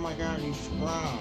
my god, you sprout.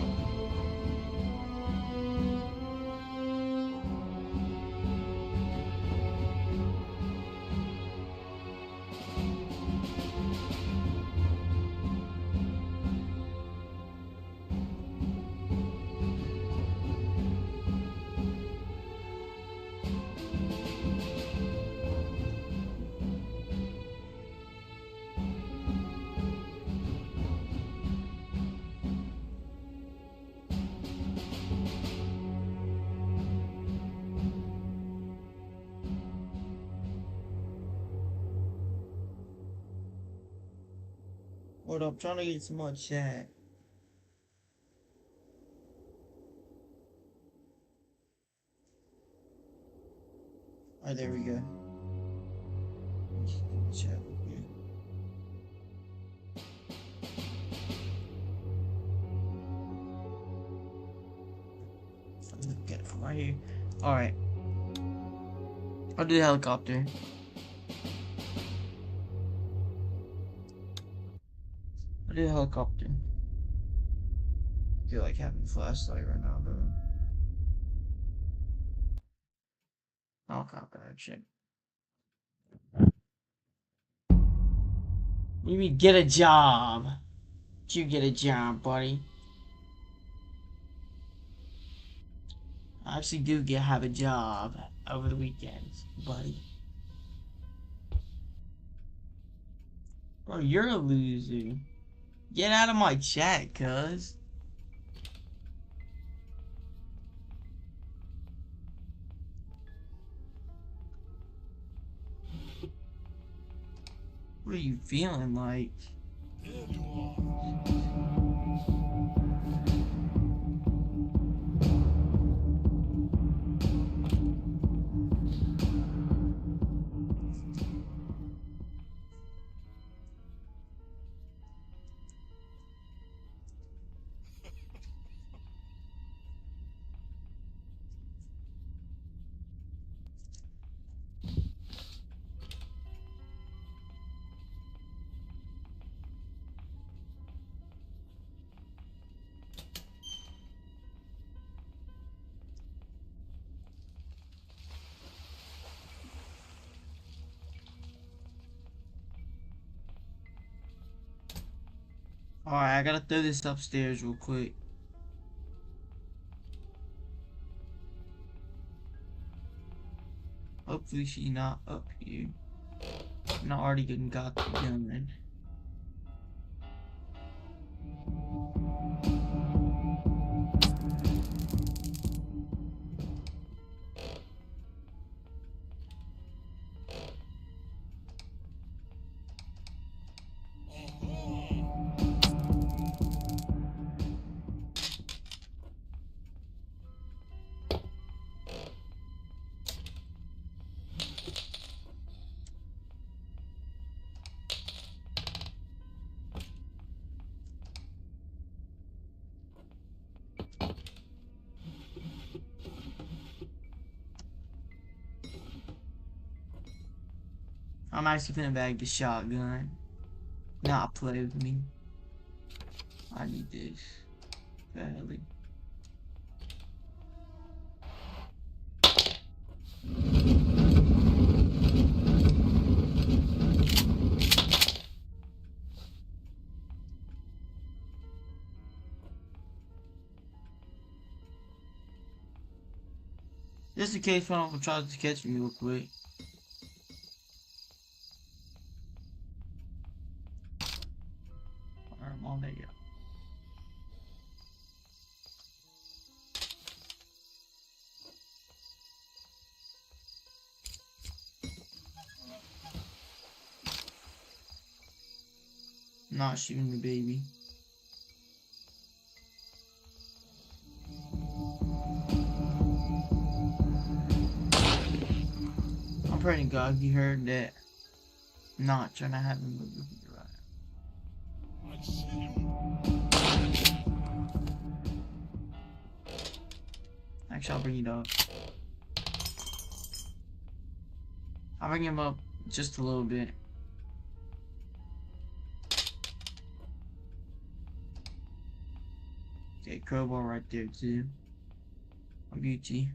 Hold up, I'm trying to get some more chat. Alright, there we go. Chat with you. Look at it from right here. Alright. I'll do the helicopter. I do a helicopter. I feel like having a flashlight right now, bro. Helicopter action. What do you mean, get a job? Did you get a job, buddy? I actually do have a job over the weekends, buddy. Bro, you're a loser. Get out of my chat, cuz. What are you feeling like? There you are. Alright, I gotta throw this upstairs real quick. Hopefully she's not up here. Not already getting got the gun. I'm actually gonna bag the shotgun. Not play with me. I need this badly. Just in case one of them tries to catch me real quick. Alright, I'm on there, yeah. Not shooting the baby. I'm praying to God you heard that. Not trying to have him move with you right. I see you. Actually, I'll bring it up. I'll bring him up just a little bit. Okay, crowbar right there too. A beauty.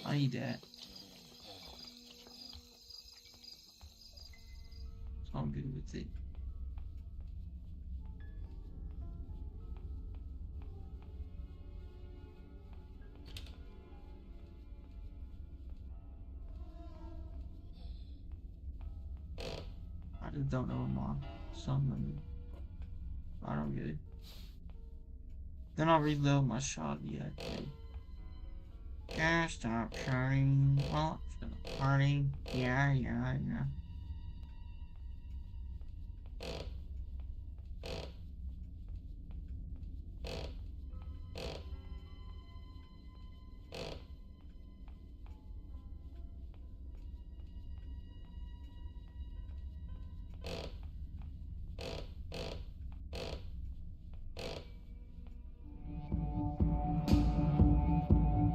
I need that. So I'm good with it. I just don't know my something. I don't get it. Then I'll reload my shot yet. Yeah, stop shouting. Well, party. Yeah.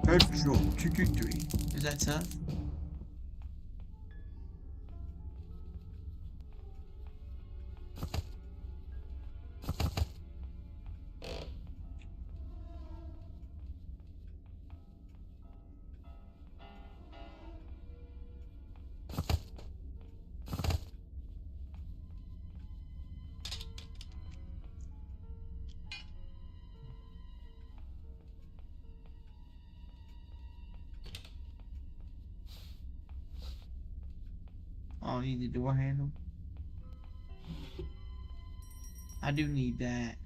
Petrol 223. Is that tough? Oh, I need the door handle. I do need that.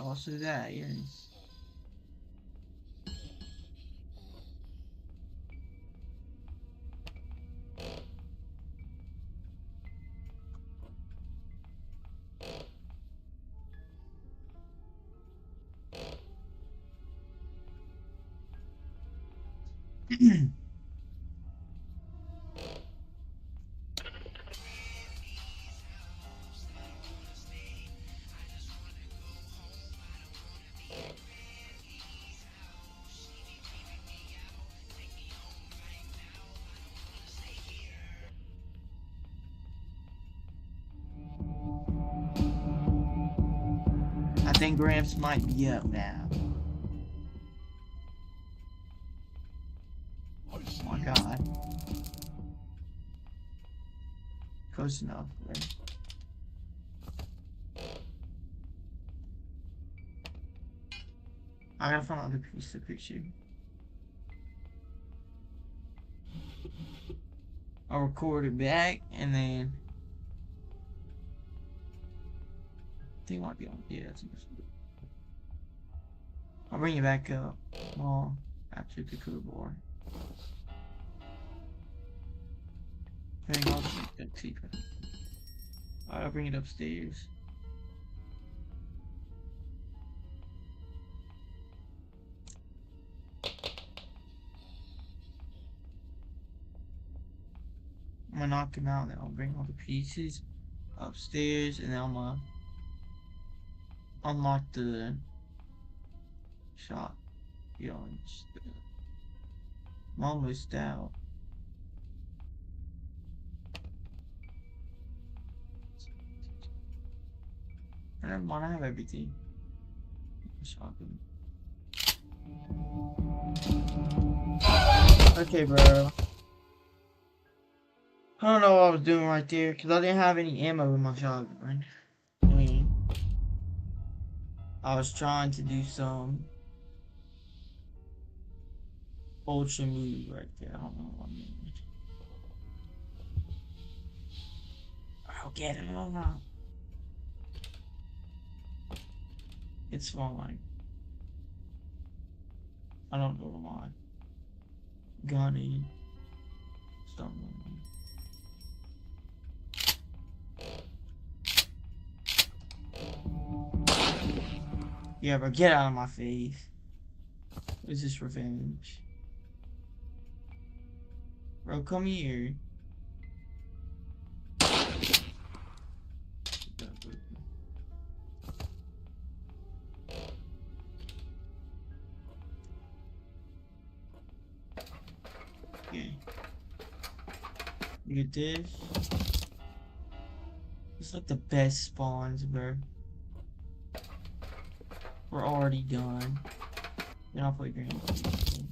Also that, yes. I think Gramps might be up now. Oh my god. Close enough, right? I gotta find another piece of picture. I'll record it back and then I think it might be on. Yeah, that's interesting. I'll bring it back up. Well, after the cool board. Hang on, that secret. Alright, I'll bring it upstairs. I'm gonna knock him out, then I'll bring all the pieces upstairs, and then I'm gonna unlock the shop. You know, I'm almost out. Never mind, I have everything. Shopping. Okay, bro. I don't know what I was doing right there, because I didn't have any ammo in my shotgun. I mean, I was trying to do some ultra move right there. I don't know what I mean. I'll get it over. It's fine. I don't know why. Gunny. Something. Yeah, but get out of my face. Is this revenge? Bro, come here. Get this. It's like the best spawns, bro. We're already done. Then I'll play Grand Theft.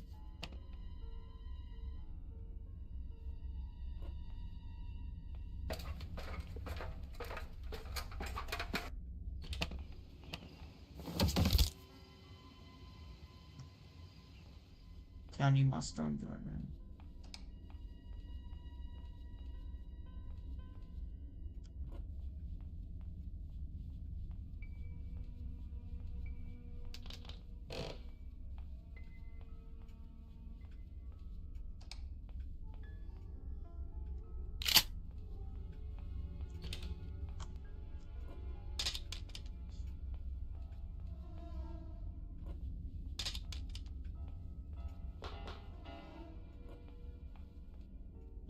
I need my stone gun, man.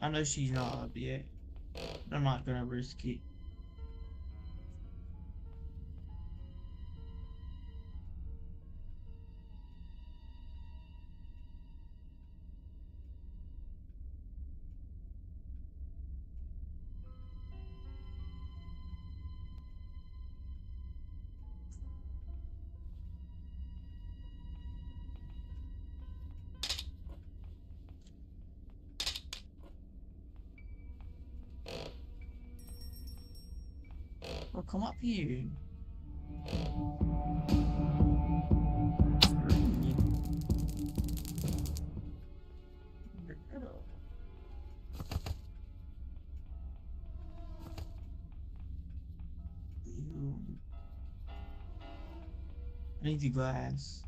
I know she's not up yet. I'm not gonna risk it. Well, come up here. I need the glass.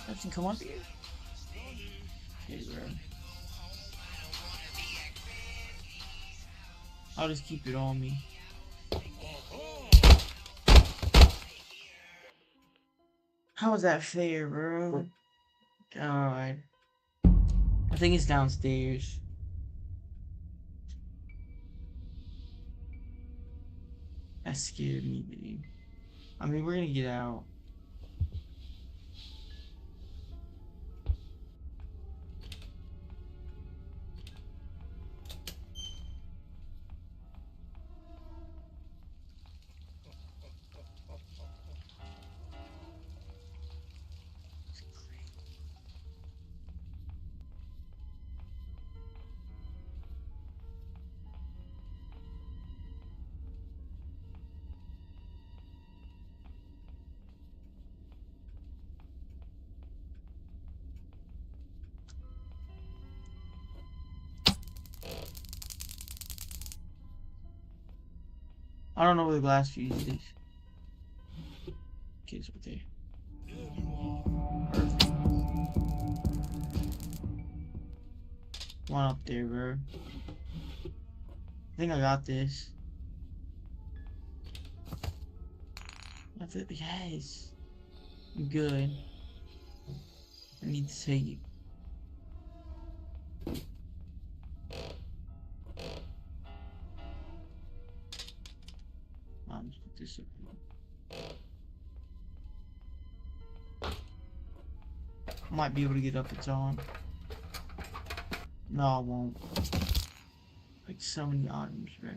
I can come up here. Okay, bro. I'll just keep it on me. How is that fair, bro? God. I think it's downstairs. That scared me, dude. I mean, we're gonna get out. I don't know where the glass fuse is. Okay, it's right there. Perfect. One up there, bro. I think I got this. That's it. Yes. I'm good. I need to take it. Just put this up. Might be able to get up its own. No, I won't. Like so many items, right?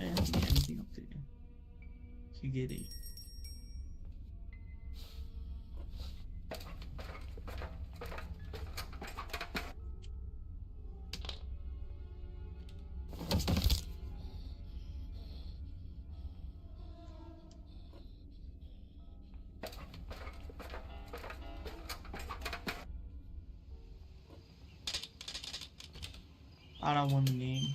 I don't see anything up there. You get it. I don't want the name.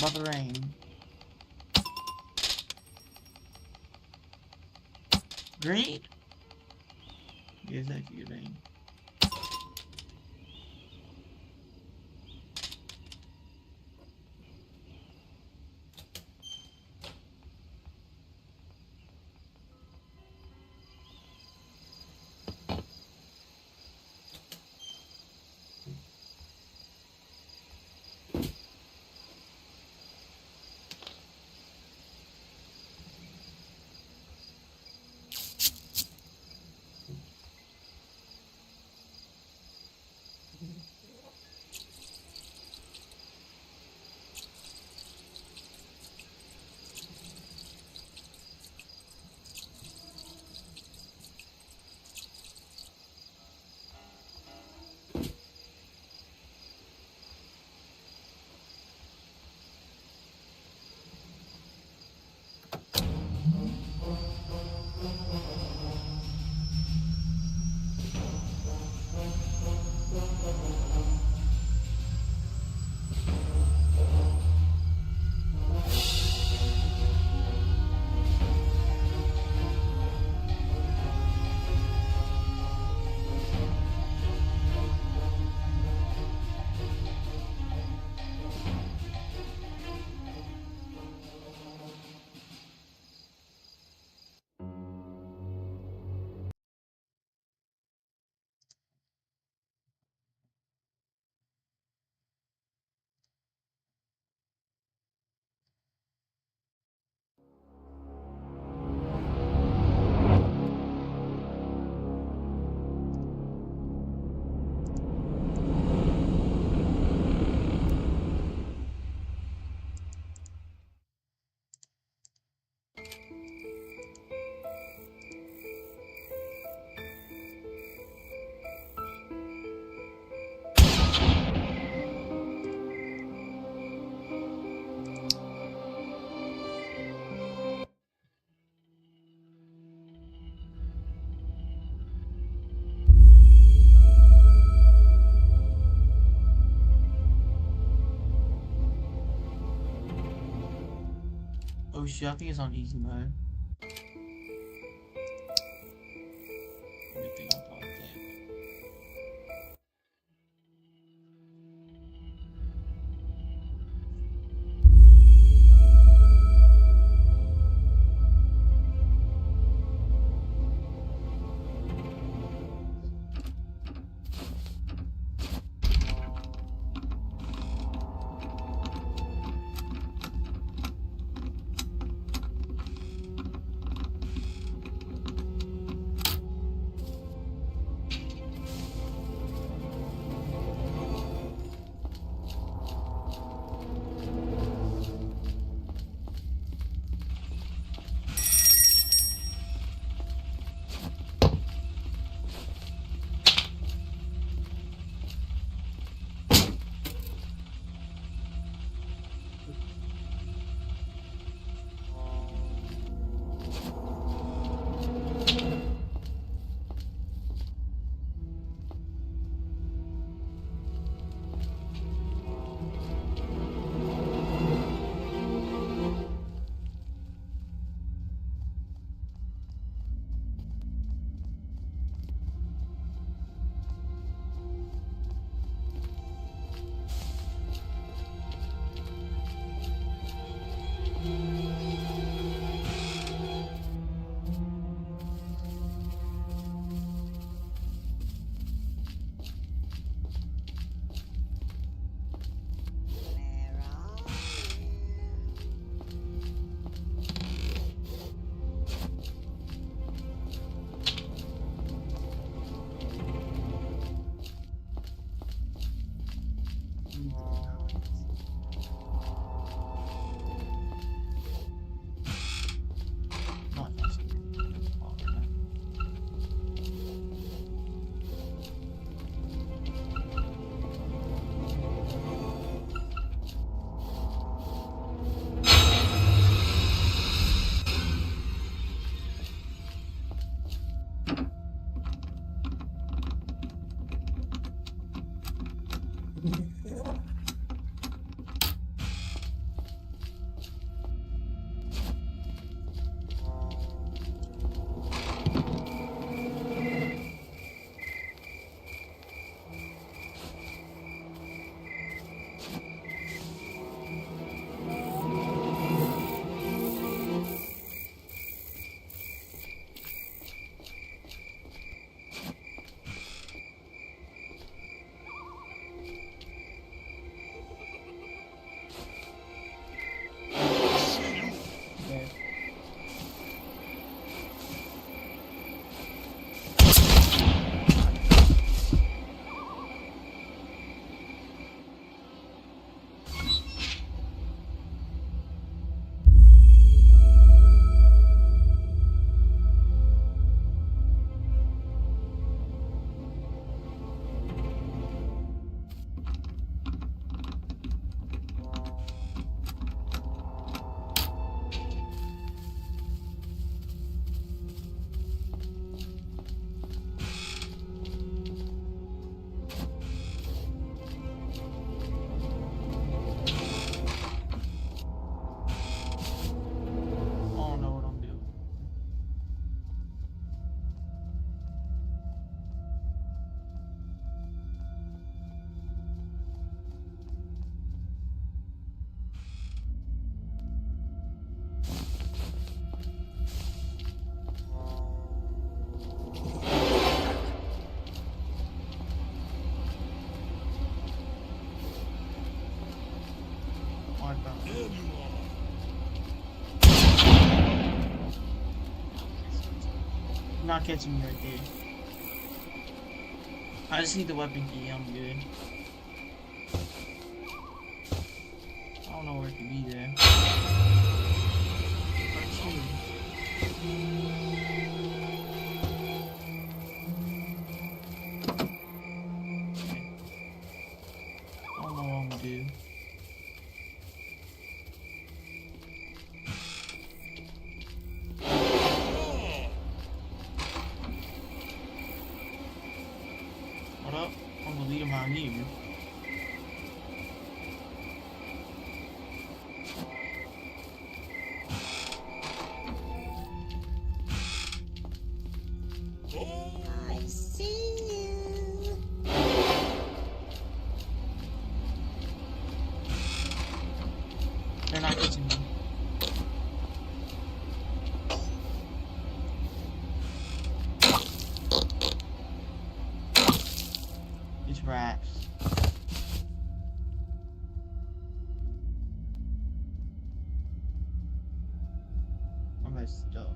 About the rain. Green? Yes, actually rain. Oh shit, I think it's on easy mode. Good thing I paused it. Not necessarily. Not catching me right there. I just need the weapon key, I'm good. I don't know where it could be there. I don't know what I'm gonna do. What up? I'm gonna lead him out here. I see you. They're not catching me. These rats. I'm messed up.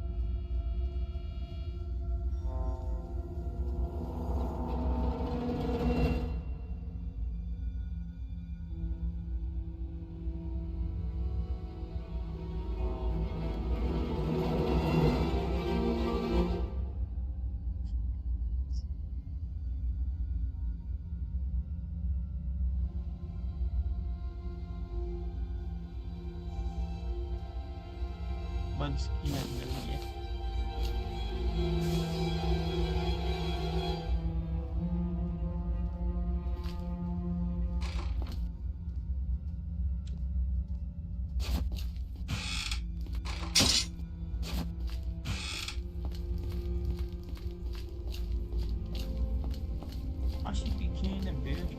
But he hasn't really yet. I should be killing them, bitch.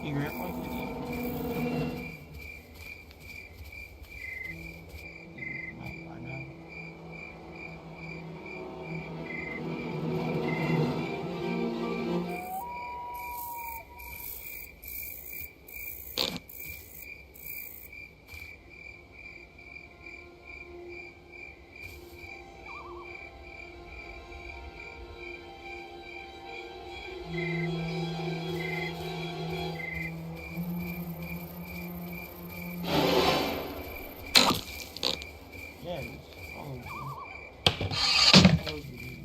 You grab my video? I know. Yeah, it's all over. All over, dude.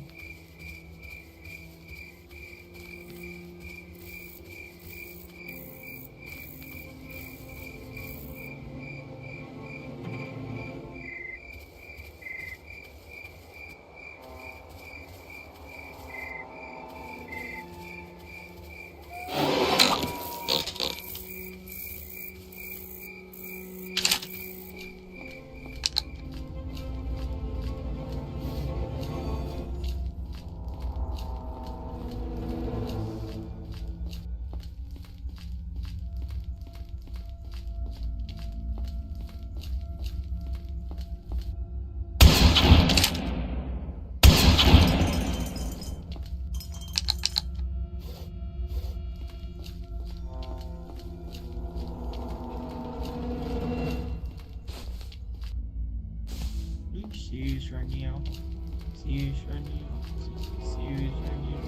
Serious right now. Serious right now. Serious right now.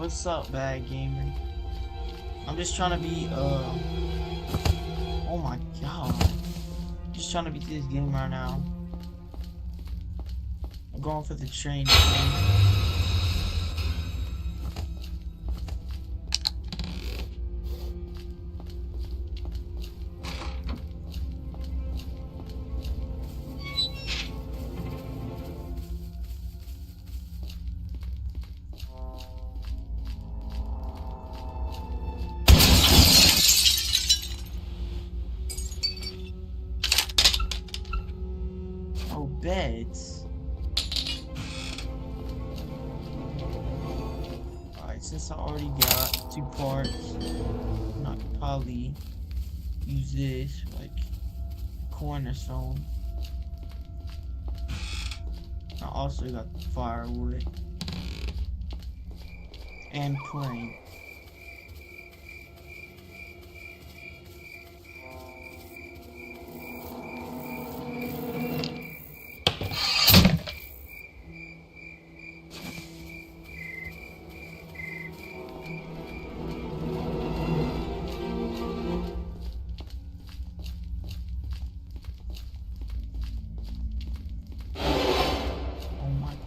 What's up, bad gamer? I'm just trying to be, oh my god. Just trying to beat this game right now. I'm going for the train. Oh, beds. Alright, since I already got 2 parts, I could probably use this, like, cornerstone. I also got firewood and plank.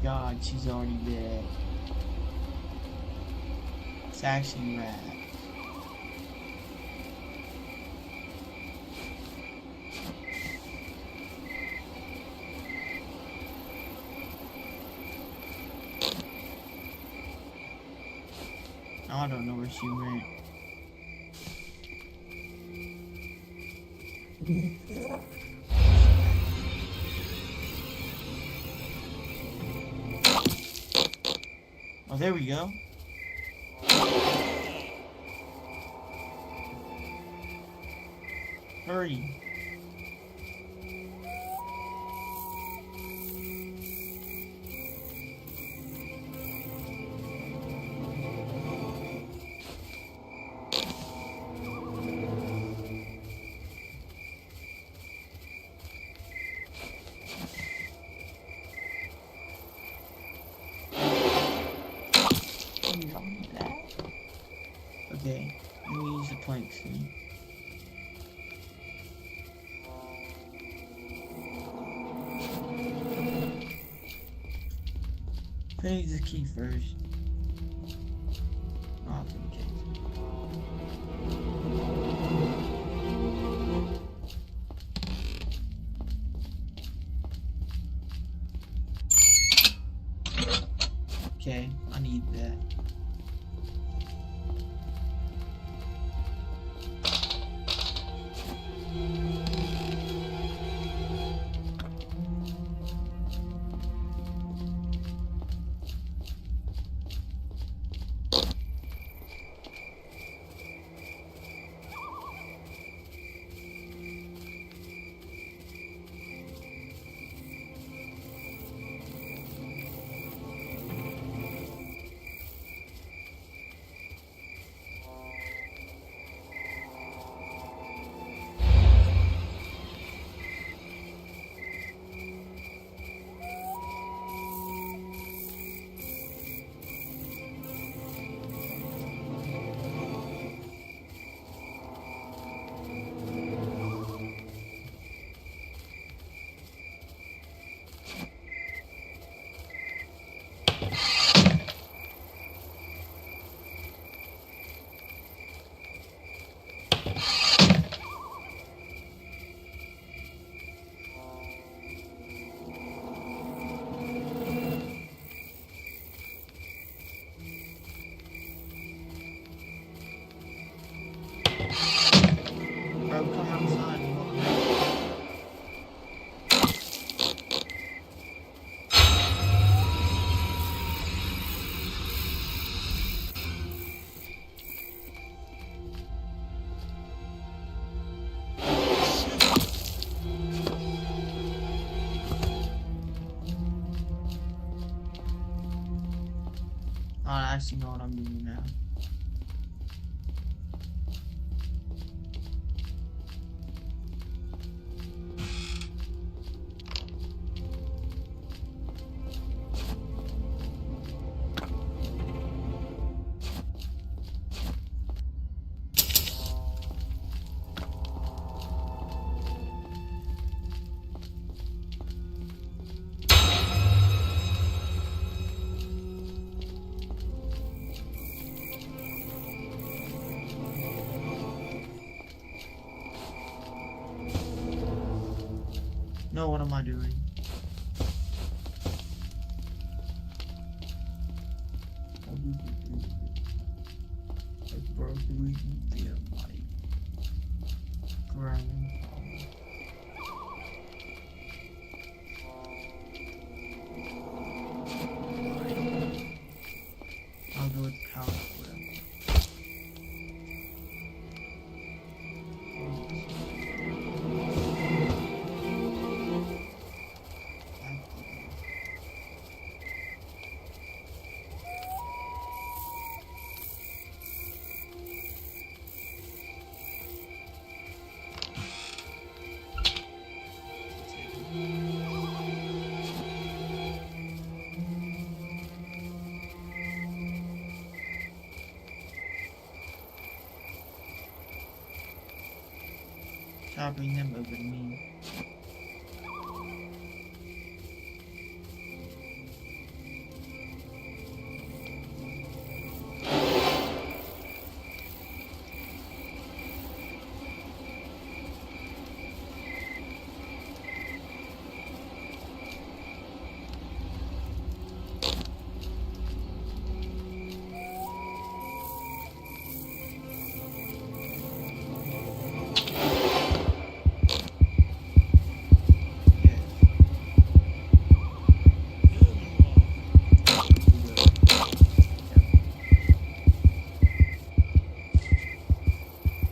God, she's already dead. It's actually rad. I don't know where she went. Oh, there we go. Hurry. Okay, let me use the planks then. I need the key first. Oh, I'll take the case. Okay, I need that. Bro, come outside and look. I actually know what I'm doing now. No, what am I doing? Like, bro, do we feel like grinding? I'll go with power flip. Chopping him over to me.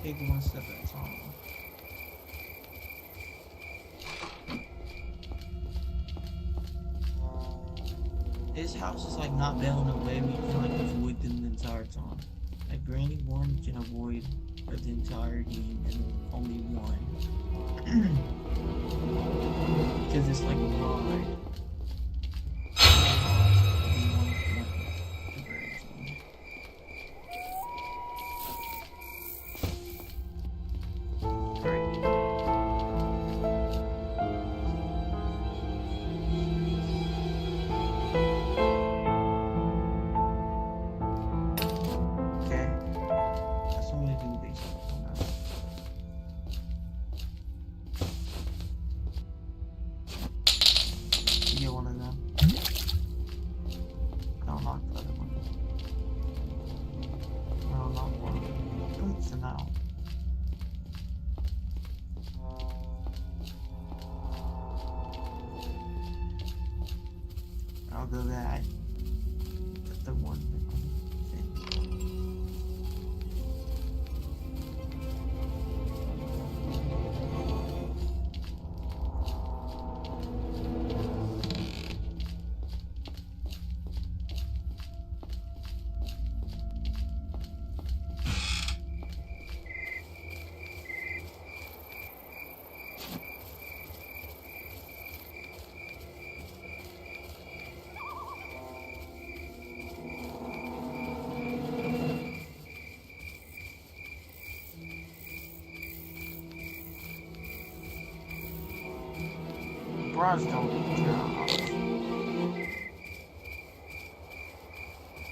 Take one step at a time. This house is like not bailing away. We can like avoid them the entire time. Like Granny One can avoid for the entire game and then only one. Because it's like a ride. I'll go that. Put the one that bras don't drop.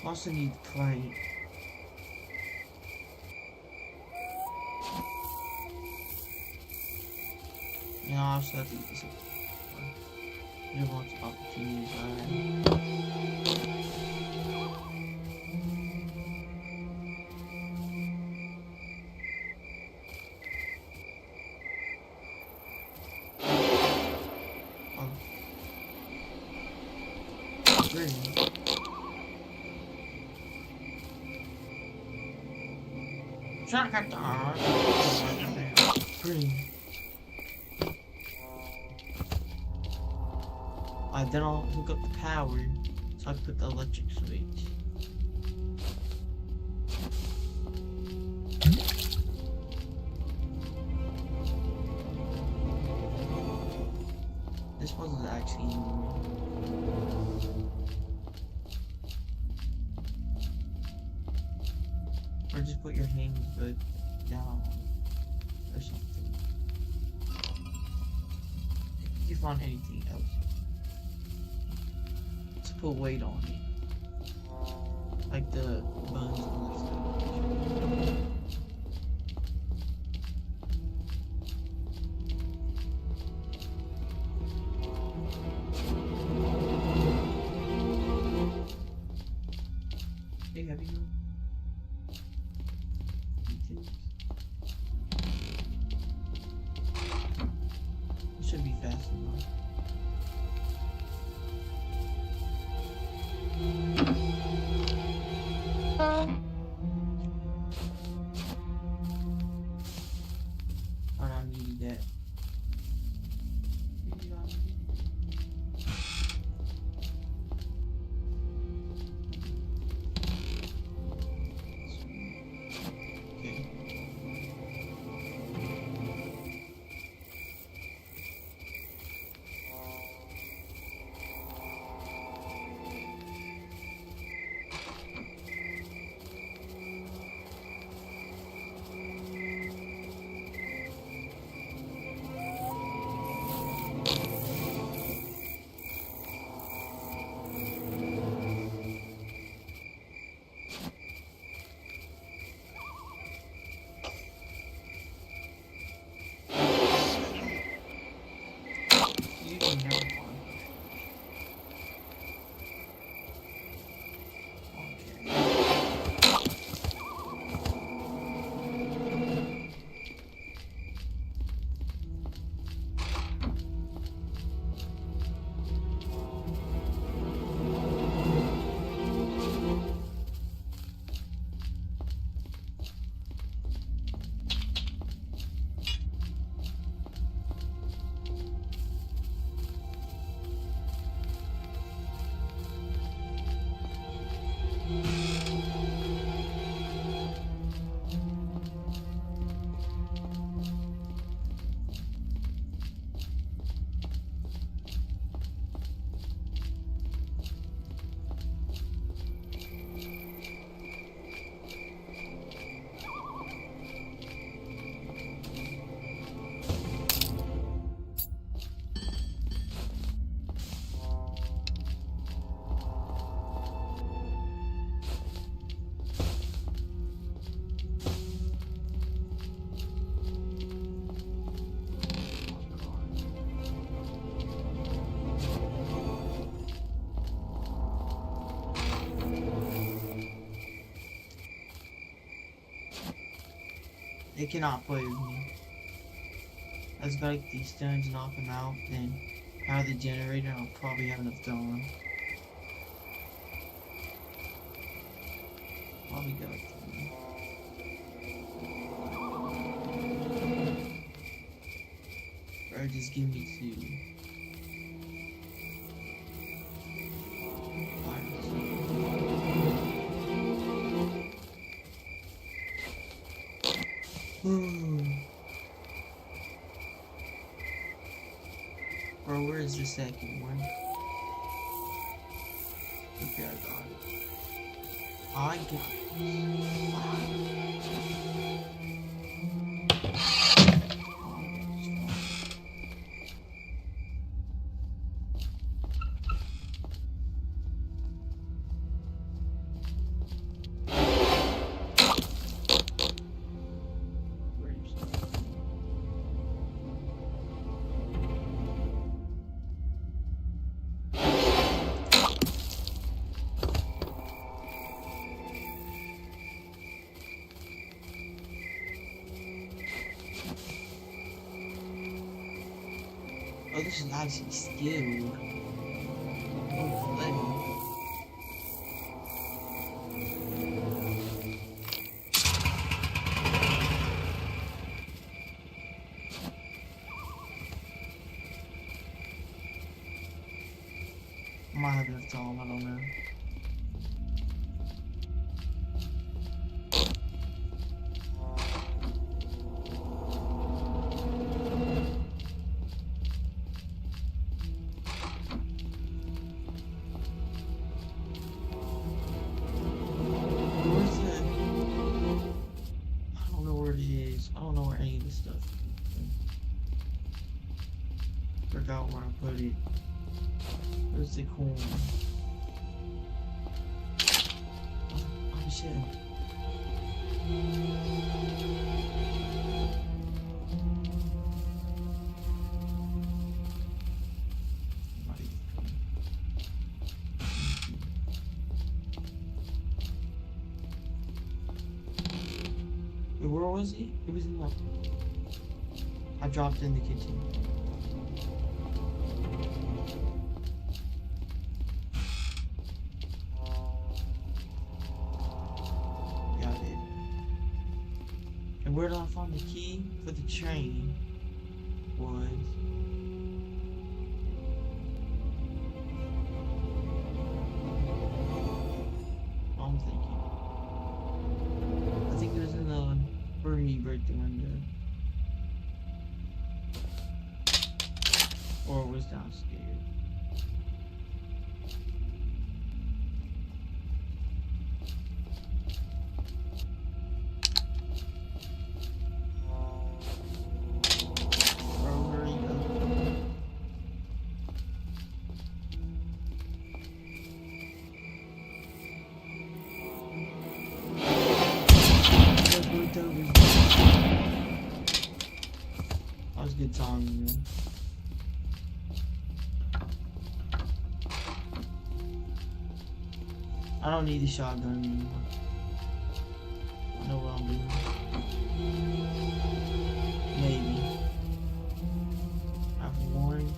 Also need clay. You know, I also have to eat this. You want opportunities, Trying to cut the arm. Green. Then I'll hook up the power, so I can put the electric switch. This wasn't actually or just put your hands good down or something. If you find anything else, to put weight on it, like the buns and stuff. Hey, have you? It should be fast enough. I don't need that. Okay. You can never find okay. They cannot play with me. I just gotta get these stones, knock them out, then out of the generator, and I'll probably have enough going. Probably go with them. Or just give me two. Bro, where is the second one? Okay, I got it. I got it. Oh, this is actually skilled. Oh, level. I might have enough time, I don't know. Where's it? I don't know where it is. I don't know where any of this stuff is. Forgot where I put it. Where's the corn? Oh shit. Wait, where was he? It was in the... I dropped in the kitchen. Got it. And where did I find the key for the train? Was... I'm thinking. I think it was in the birdie right there window. Or it was downstairs. Bro, hurry up. That was good timing, man. I don't need the shotgun anymore. I know what I'm doing. Maybe. I have one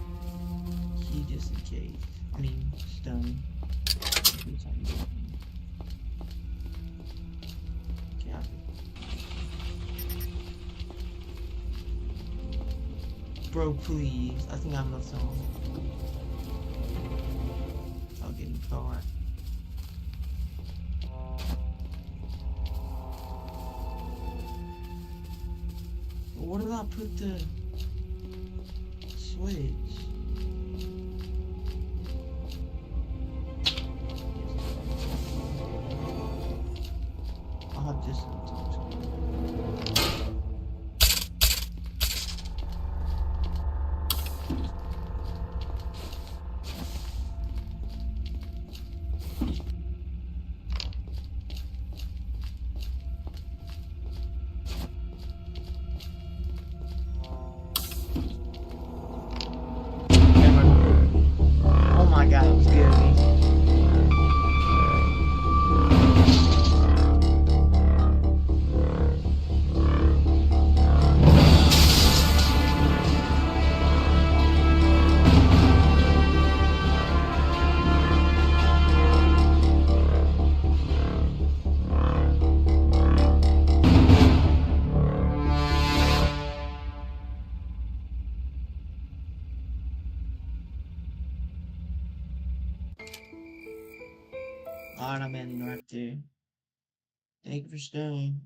key just in case. I mean, stone. Got it. Bro, please. I think I have enough time. I'll get in the car. Where did I put the switch? I'll have this one too. Oh my god, it was good. Alright, I'm in right there. Thank you for staying.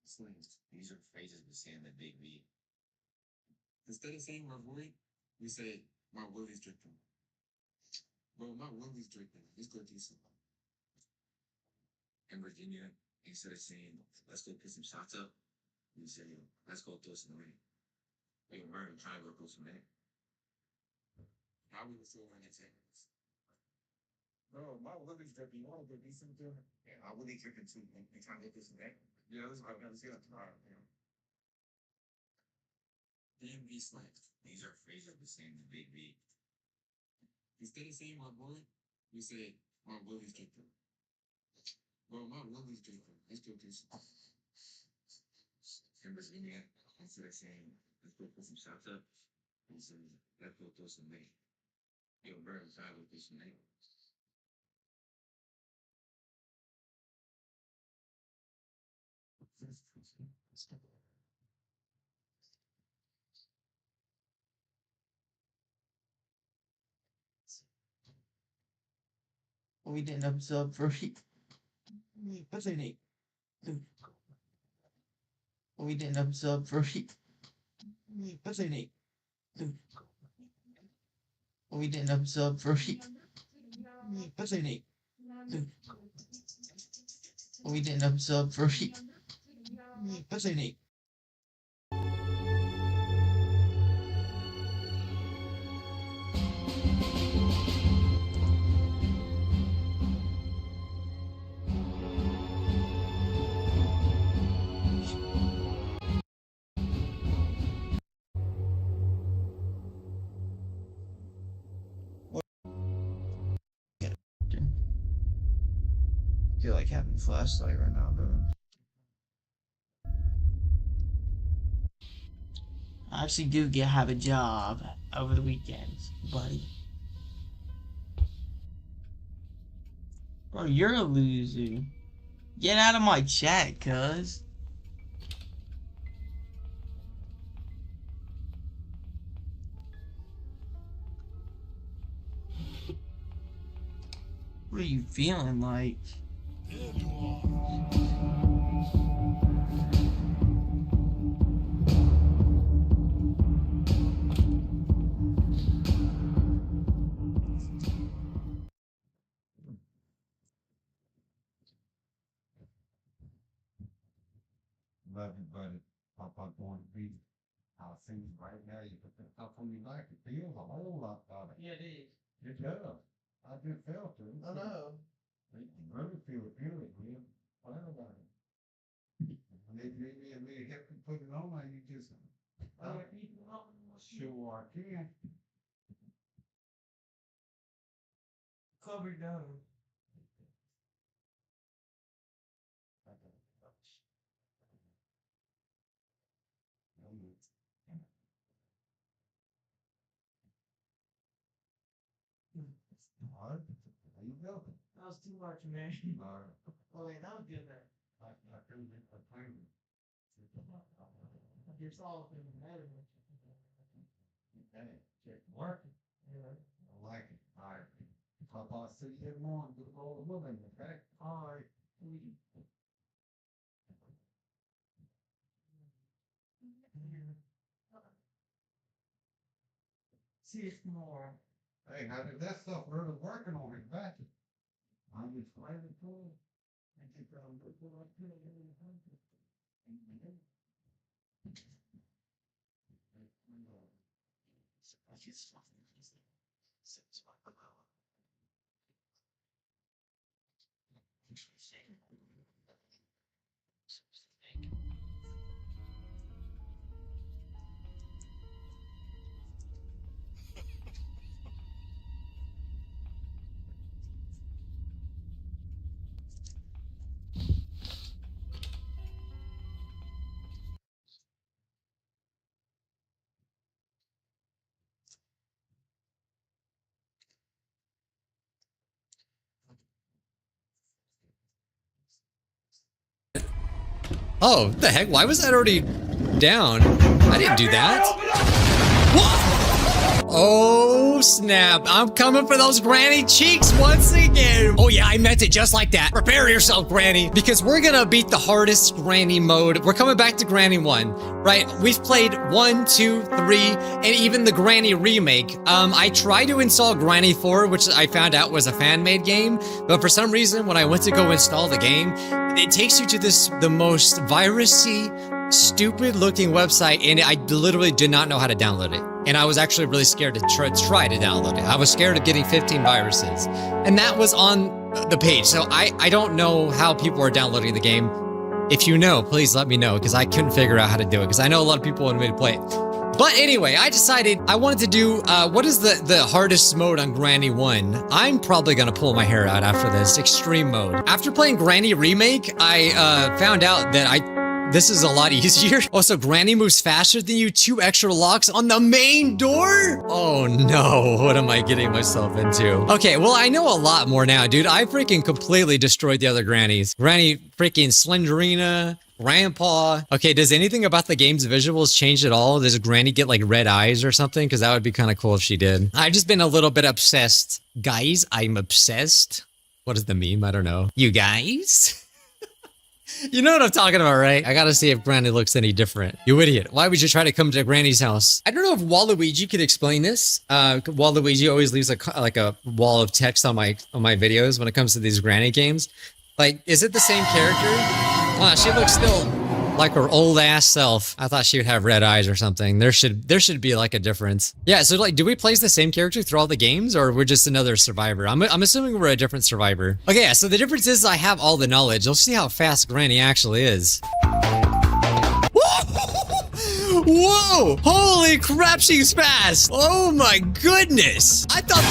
Slings. These are phrases we say in the big V. Instead of saying my boy, we say my Willie's drinking. Bro, my Willie's drinking. Let's go do some. In Virginia, instead of saying let's go put some shots up, we say let's go throw some rain. We were trying to go throw some rain. How we were throwing the tables. Bro, my Willie's drinking. You want to go do something? Yeah, my Willie's drinking too. You trying to go throw some rain? Yeah, let's go. Let's get tomorrow. DMV slangs. These are phrases we say in the big V. Instead of saying my boy, we say my Willie's drinking. Bro, my Willie's drinking. Let's go do some. In Virginia, instead of saying let's go put some shots up, we say let's go throw some rain. Yo, bro, I'm trying to go throw some rain. We didn't observe very. What's her name? We didn't observe very. What's her name? We didn't observe very. What's her name? We didn't observe very. What's her name? feel like having a flashlight right now, bro. I actually do have a job over the weekends, buddy. Bro, you're a loser. Get out of my chat, cuz. What are you feeling like? Love you, buddy. Papa going to be. I'll see you right now. You put that stuff on your back. It feels a whole lot better. Yeah, it is. It does. I just felt it. I know. You really feel it good, man. What about it? When they help you put it on, you just. Sure I can. Covered down. All right, there you go. That was too much, man. All right, Oh, wait, that was good, man. I couldn't get the time. You're solid in the matter. Hey, check working. Yeah. I like it. All right. Papa, see you in the morning. Good old woman, okay? All right. See you tomorrow. Hey, how did that stuff really working on his back? I'm just glad it pulled. I think I'm good for that pill. Oh, what the heck? Why was that already down? I didn't do that. What? Oh, snap. I'm coming for those granny cheeks once again. Oh, yeah, I meant it just like that. Prepare yourself, granny, because we're gonna beat the hardest granny mode. We're coming back to Granny 1, right? We've played 1, 2, 3, and even the Granny remake. I tried to install Granny 4, which I found out was a fan-made game, but for some reason, when I went to go install the game, it takes you to the most virusy, stupid looking website, and I literally did not know how to download it. And I was actually really scared to try to download it. I was scared of getting 15 viruses. And that was on the page. So I don't know how people are downloading the game. If you know, please let me know, because I couldn't figure out how to do it, because I know a lot of people wanted me to play it. But anyway, I decided I wanted to do, what is the hardest mode on Granny 1? I'm probably gonna pull my hair out after this, extreme mode. After playing Granny Remake, I found out that this is a lot easier. Also, Granny moves faster than you, 2 extra locks on the main door? Oh no, what am I getting myself into? Okay, well, I know a lot more now, dude. I freaking completely destroyed the other grannies. Granny freaking Slenderina, Grandpa. Okay, does anything about the game's visuals change at all? Does Granny get like red eyes or something? Because that would be kind of cool if she did. I've just been a little bit obsessed. Guys, I'm obsessed. What is the meme? I don't know. You guys? You know what I'm talking about, right? I gotta see if Granny looks any different. You idiot. Why would you try to come to Granny's house? I don't know if Waluigi could explain this. Waluigi always leaves a wall of text on my videos when it comes to these Granny games. Like, is it the same character? She looks still like her old ass self. I thought she would have red eyes or something. There should be like a difference. Yeah, so like, do we play as the same character through all the games, or we're just another survivor? I'm assuming we're a different survivor. Okay, yeah, so the difference is I have all the knowledge. Let's see how fast Granny actually is. Whoa! Holy crap, she's fast! Oh my goodness! I thought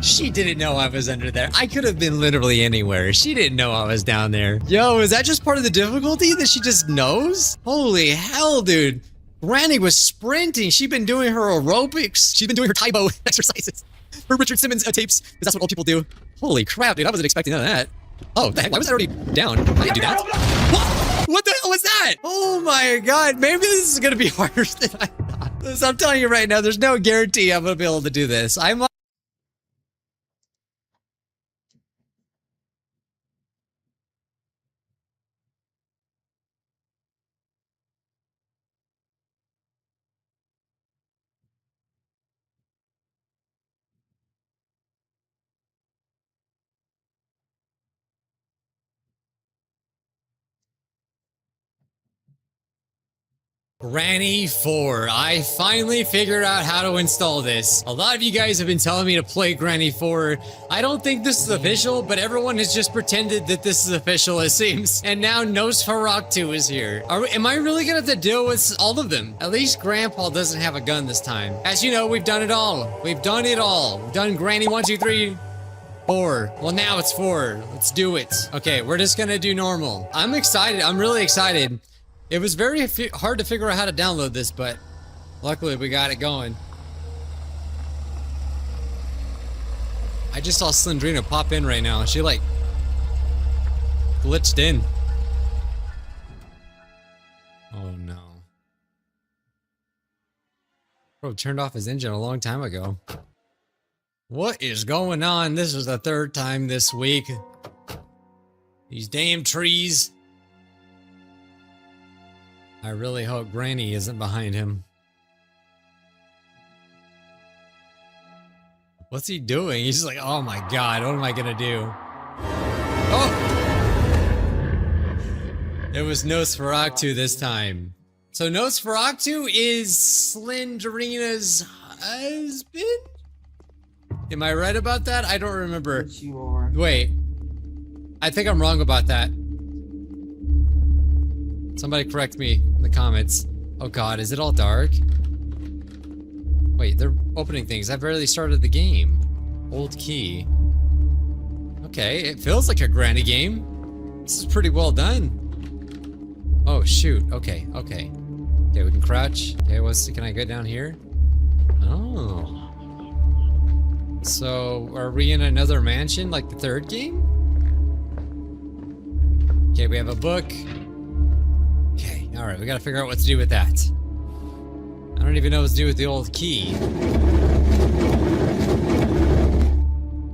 She didn't know I was under there. I could have been literally anywhere. She didn't know I was down there. Yo, is that just part of the difficulty that she just knows? Holy hell, dude. Granny was sprinting. She'd been doing her aerobics. She'd been doing her Taibo exercises. Her Richard Simmons tapes, because that's what old people do. Holy crap, dude. I wasn't expecting none of that. Oh, the heck? Why was that already down? I didn't do that. What the hell was that? Oh my god. Maybe this is going to be harder than I thought. So I'm telling you right now, there's no guarantee I'm going to be able to do this. I'm Granny 4. I finally figured out how to install this. A lot of you guys have been telling me to play Granny 4. I don't think this is official, but everyone has just pretended that this is official, it seems. And now Nosferatu is here. Am I really gonna have to deal with all of them? At least Grandpa doesn't have a gun this time. As you know, we've done it all. We've done it all. We've done Granny 1, 2, 3, 4. Well, now it's 4. Let's do it. Okay, we're just gonna do normal. I'm excited. I'm really excited. It was very hard to figure out how to download this, but luckily we got it going. I just saw Slendrina pop in right now. She like glitched in. Oh no. Bro turned off his engine a long time ago. What is going on? This is the 3rd time this week. These damn trees. I really hope Granny isn't behind him. What's he doing? He's just like, oh my god, what am I gonna do? Oh! It was Nosferatu this time. So Nosferatu is Slendrina's husband? Am I right about that? I don't remember. Yes, you are. Wait. I think I'm wrong about that. Somebody correct me in the comments. Oh god, is it all dark? Wait, they're opening things. I barely started the game. Old key. Okay, it feels like a Granny game. This is pretty well done. Oh shoot, okay. Okay, we can crouch. Okay, can I go down here? Oh. So, are we in another mansion like the 3rd game? Okay, we have a book. Okay, alright, we gotta figure out what to do with that. I don't even know what to do with the old key.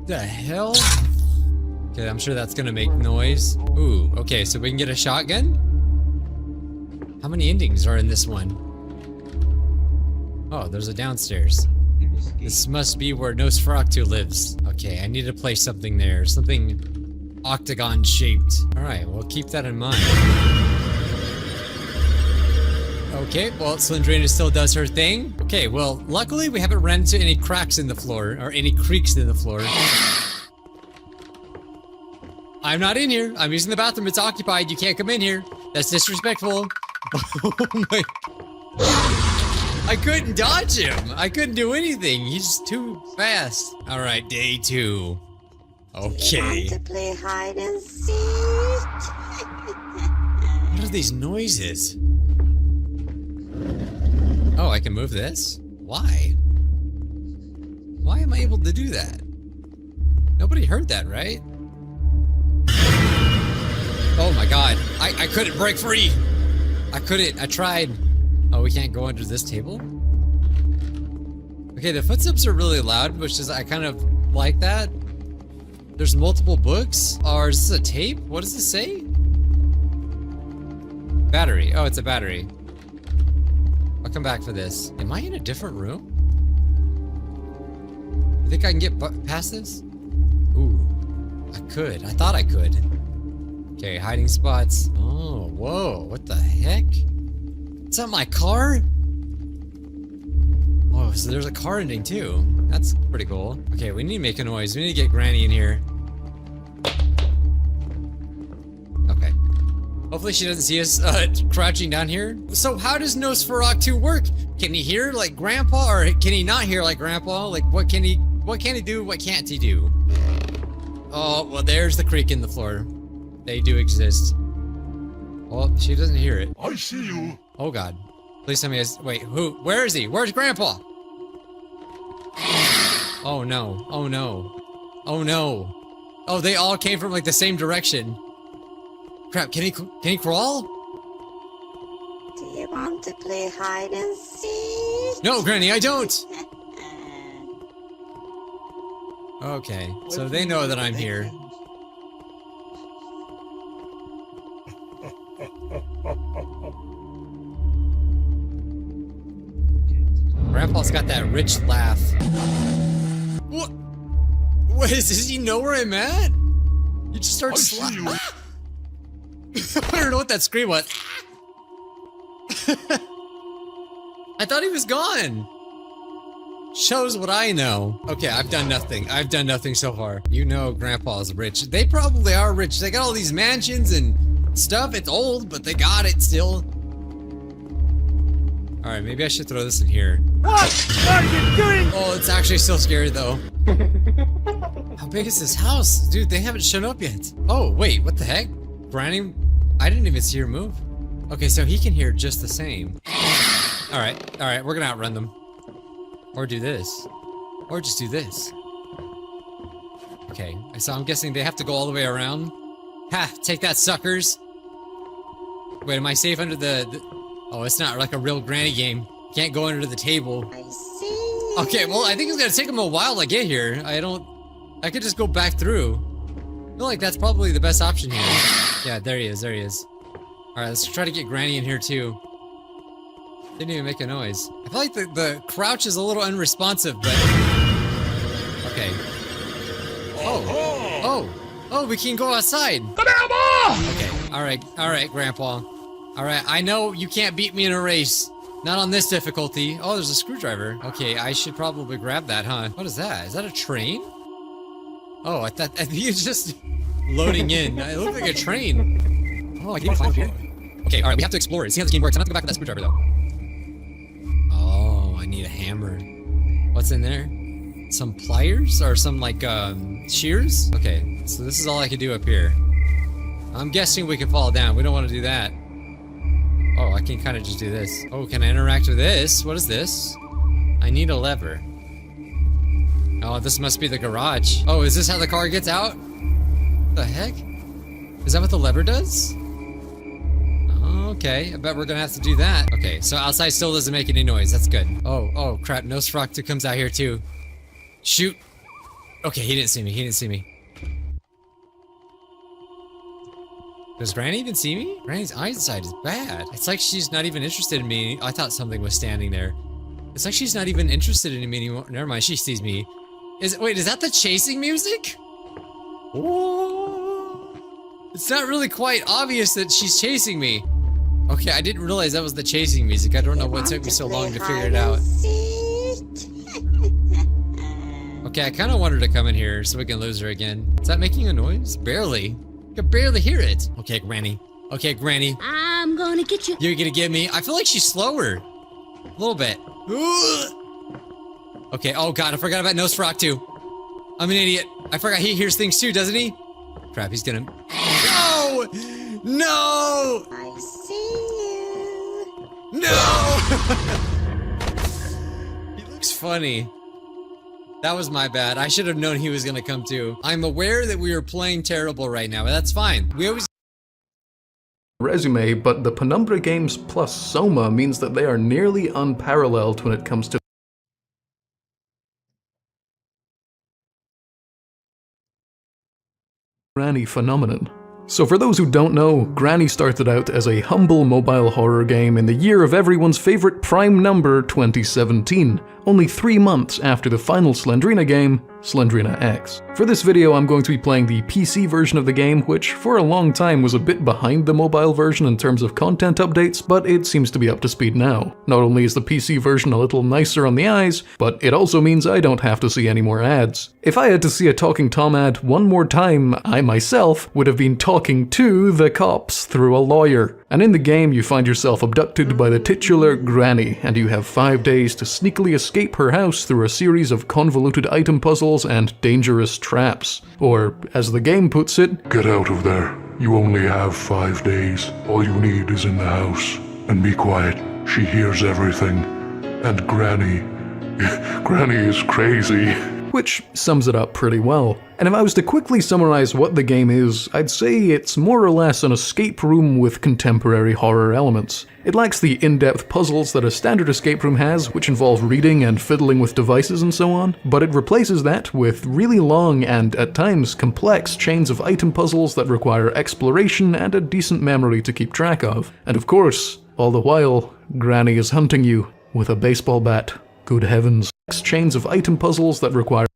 The hell? Okay, I'm sure that's gonna make noise. Ooh, okay, so we can get a shotgun? How many endings are in this one? Oh, there's a downstairs. This must be where Nosferatu lives. Okay, I need to place something there. Something octagon shaped. Alright, we'll keep that in mind. Okay, well, Slendrina still does her thing. Okay, well, luckily we haven't run into any cracks in the floor, or any creaks in the floor. I'm not in here. I'm using the bathroom. It's occupied. You can't come in here. That's disrespectful. Oh my... I couldn't dodge him. I couldn't do anything. He's too fast. All right, day 2. Okay. Want to play hide and seek? What are these noises? Oh, I can move this? Why? Why am I able to do that? Nobody heard that, right? Oh my god. I couldn't break free. I couldn't. I tried. Oh, we can't go under this table? Okay, the footsteps are really loud, which is, I kind of like that. There's multiple books? Or is this a tape? What does this say? Battery. Oh, it's a battery. I'll come back for this. Am I in a different room? You think I can get past this? Ooh, I could. I thought I could. Okay, hiding spots. Oh, whoa, what the heck? Is that my car? Oh, so there's a car ending too. That's pretty cool. Okay, we need to make a noise. We need to get Granny in here. Okay. Hopefully she doesn't see us crouching down here. So how does Nosferatu work? Can he hear like Grandpa, or can he not hear like Grandpa? Like what can he What can he do? What can't he do? Oh, well, there's the creak in the floor. They do exist. Oh, she doesn't hear it. I see you. Oh God. Please tell me wait, who? Where is he? Where's Grandpa? Oh no. Oh no. Oh no. Oh, they all came from like the same direction. Crap, can he crawl? Do you want to play hide and seek? No, Granny, I don't! Okay, so they know that I'm here. Grandpa's got that rich laugh. What? What is this? Does he know where I'm at? You just start slapping. I don't know what that scream was. I thought he was gone. Shows what I know. Okay, I've done nothing. I've done nothing so far. You know Grandpa's rich. They probably are rich. They got all these mansions and stuff. It's old, but they got it still. Alright, maybe I should throw this in here. What are you doing? Oh, it's actually still scary though. How big is this house? Dude, they haven't shown up yet. Oh, wait, what the heck? Granny, I didn't even see her move. Okay, so he can hear just the same. Alright, we're gonna outrun them. Or do this. Or just do this. Okay, so I'm guessing they have to go all the way around. Ha! Take that, suckers! Wait, am I safe under the... Oh, it's not like a real granny game. Can't go under the table. I see. Okay, well, I think it's gonna take them a while to get here. I could just go back through. I feel like that's probably the best option here. Yeah, there he is, there he is. Alright, let's try to get Granny in here too. Didn't even make a noise. I feel like the crouch is a little unresponsive, but... Okay. Oh, we can go outside. Okay, alright, Grandpa. Alright, I know you can't beat me in a race. Not on this difficulty. Oh, there's a screwdriver. Okay, I should probably grab that, huh? What is that? Is that a train? Oh, I think it's just loading in. It looked like a train. Oh, I can't find here. Okay, alright, we have to explore it. See how this game works. I'm not gonna go back with that screwdriver, though. Oh, I need a hammer. What's in there? Some pliers? Or some, like, shears? Okay, so this is all I can do up here. I'm guessing we can fall down. We don't want to do that. Oh, I can kind of just do this. Oh, can I interact with this? What is this? I need a lever. Oh, this must be the garage. Oh, is this how the car gets out? The heck? Is that what the lever does? Okay, I bet we're gonna have to do that. Okay, so outside still doesn't make any noise. That's good. Oh, crap. Nosferatu comes out here too. Shoot. Okay, he didn't see me. He didn't see me. Does Granny even see me? Granny's eyesight is bad. It's like she's not even interested in me. I thought something was standing there. It's like she's not even interested in me anymore. Never mind, she sees me. Wait, is that the chasing music? Oh, it's not really quite obvious that she's chasing me. Okay, I didn't realize that was the chasing music. I don't know what took me so long to figure it out. Okay, I kind of want her to come in here so we can lose her again. Is that making a noise? Barely. I can barely hear it. Okay, Granny. Okay, Granny. I'm gonna get you. You're gonna get me? I feel like she's slower. A little bit. Okay, oh god, I forgot about Nosferatu. I'm an idiot. I forgot he hears things too, doesn't he? Crap, he's gonna... No! No! I see you. No! He looks funny. That was my bad. I should have known he was gonna come too. I'm aware that we are playing terrible right now, but that's fine. We always resume, but the Penumbra games plus Soma means that they are nearly unparalleled when it comes to Granny phenomenon. So for those who don't know, Granny started out as a humble mobile horror game in the year of everyone's favorite prime number 2017, only 3 months after the final Slendrina game, Slendrina X. For this video, I'm going to be playing the PC version of the game, which for a long time was a bit behind the mobile version in terms of content updates, but it seems to be up to speed now. Not only is the PC version a little nicer on the eyes, but it also means I don't have to see any more ads. If I had to see a Talking Tom ad one more time, I myself would have been talking to the cops through a lawyer. And in the game, you find yourself abducted by the titular Granny, and you have 5 days to sneakily escape her house through a series of convoluted item puzzles and dangerous traps. Or, as the game puts it, Get out of there. You only have 5 days. All you need is in the house. And be quiet. She hears everything. And Granny... Granny is crazy. which sums it up pretty well. And if I was to quickly summarize what the game is, I'd say it's more or less an escape room with contemporary horror elements. It lacks the in-depth puzzles that a standard escape room has, which involve reading and fiddling with devices and so on, but it replaces that with really long and, at times, complex chains of item puzzles that require exploration and a decent memory to keep track of. And of course, all the while, Granny is hunting you with a baseball bat. Good heavens. Chains of item puzzles that require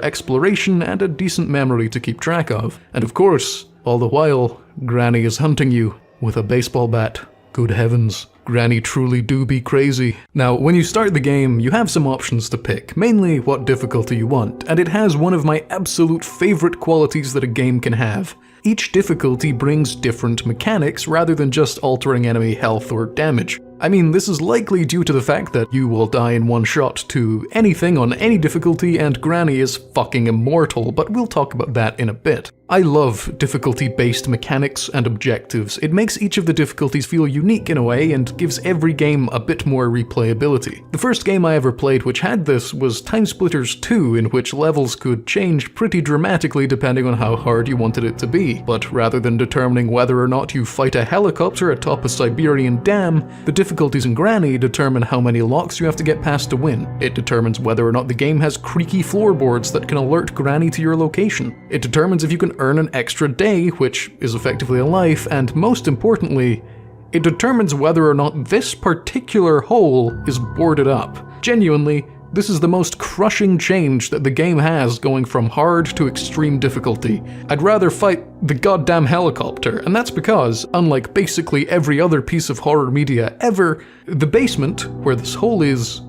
exploration and a decent memory to keep track of. And of course, all the while, Granny is hunting you with a baseball bat. Good heavens. Granny truly do be crazy. Now, when you start the game, you have some options to pick, mainly what difficulty you want, and it has one of my absolute favorite qualities that a game can have. Each difficulty brings different mechanics rather than just altering enemy health or damage. I mean, this is likely due to the fact that you will die in one shot to anything on any difficulty and Granny is fucking immortal, but we'll talk about that in a bit. I love difficulty-based mechanics and objectives. It makes each of the difficulties feel unique in a way and gives every game a bit more replayability. The first game I ever played which had this was TimeSplitters 2, in which levels could change pretty dramatically depending on how hard you wanted it to be. But rather than determining whether or not you fight a helicopter atop a Siberian dam, the difficulties in Granny determine how many locks you have to get past to win. It determines whether or not the game has creaky floorboards that can alert Granny to your location. It determines if you can earn an extra day, which is effectively a life, and most importantly, it determines whether or not this particular hole is boarded up. Genuinely, this is the most crushing change that the game has going from hard to extreme difficulty. I'd rather fight the goddamn helicopter, and that's because, unlike basically every other piece of horror media ever, the basement, where this hole is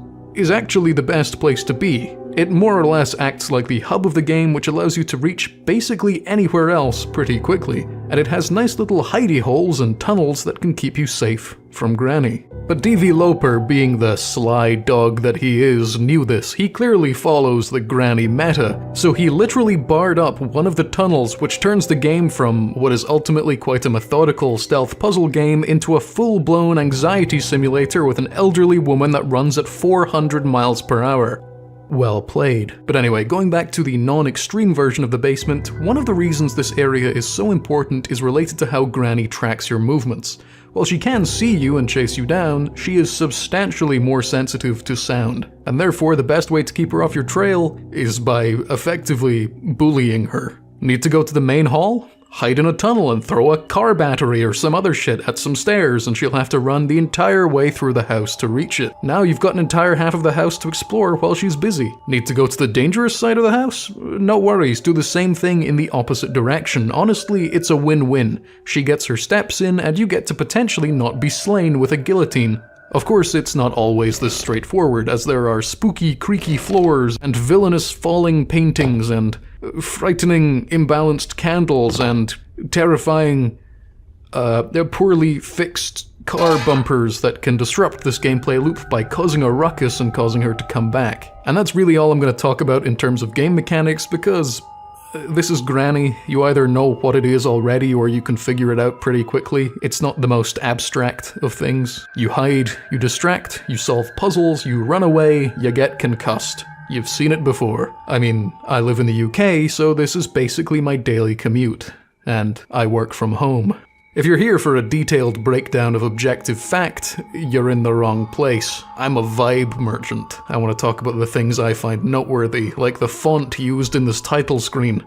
actually the best place to be. It more or less acts like the hub of the game, which allows you to reach basically anywhere else pretty quickly, and it has nice little hidey holes and tunnels that can keep you safe from Granny. But D.V. Loper, being the sly dog that he is, knew this. He clearly follows the Granny meta, so he literally barred up one of the tunnels, which turns the game from what is ultimately quite a methodical stealth puzzle game into a full-blown anxiety simulator with an elderly woman that runs at 400 miles per hour. Well played. But anyway, going back to the non-extreme version of the basement, one of the reasons this area is so important is related to how Granny tracks your movements. While she can see you and chase you down, she is substantially more sensitive to sound, and therefore the best way to keep her off your trail is by effectively bullying her. Need to go to the main hall? Hide in a tunnel and throw a car battery or some other shit at some stairs and she'll have to run the entire way through the house to reach it. Now you've got an entire half of the house to explore while she's busy. Need to go to the dangerous side of the house? No worries, do the same thing in the opposite direction. Honestly, it's a win-win. She gets her steps in and you get to potentially not be slain with a guillotine. Of course, it's not always this straightforward, as there are spooky, creaky floors and villainous falling paintings and frightening, imbalanced candles and terrifying, poorly fixed car bumpers that can disrupt this gameplay loop by causing a ruckus and causing her to come back. And that's really all I'm going to talk about in terms of game mechanics, because this is Granny. You either know what it is already or you can figure it out pretty quickly. It's not the most abstract of things. You hide, you distract, you solve puzzles, you run away, you get concussed. You've seen it before. I mean, I live in the UK, so this is basically my daily commute. And I work from home. If you're here for a detailed breakdown of objective fact, you're in the wrong place. I'm a vibe merchant. I want to talk about the things I find noteworthy, like the font used in this title screen.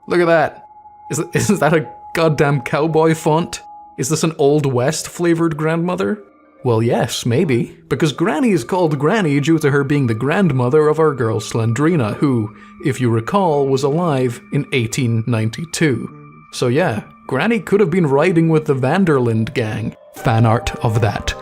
Look at that. Is that a goddamn cowboy font? Is this an Old West flavored grandmother? Well, yes, maybe. Because Granny is called Granny due to her being the grandmother of our girl Slendrina, who, if you recall, was alive in 1892. So yeah, Granny could have been riding with the Vanderlind gang. Fan art of that.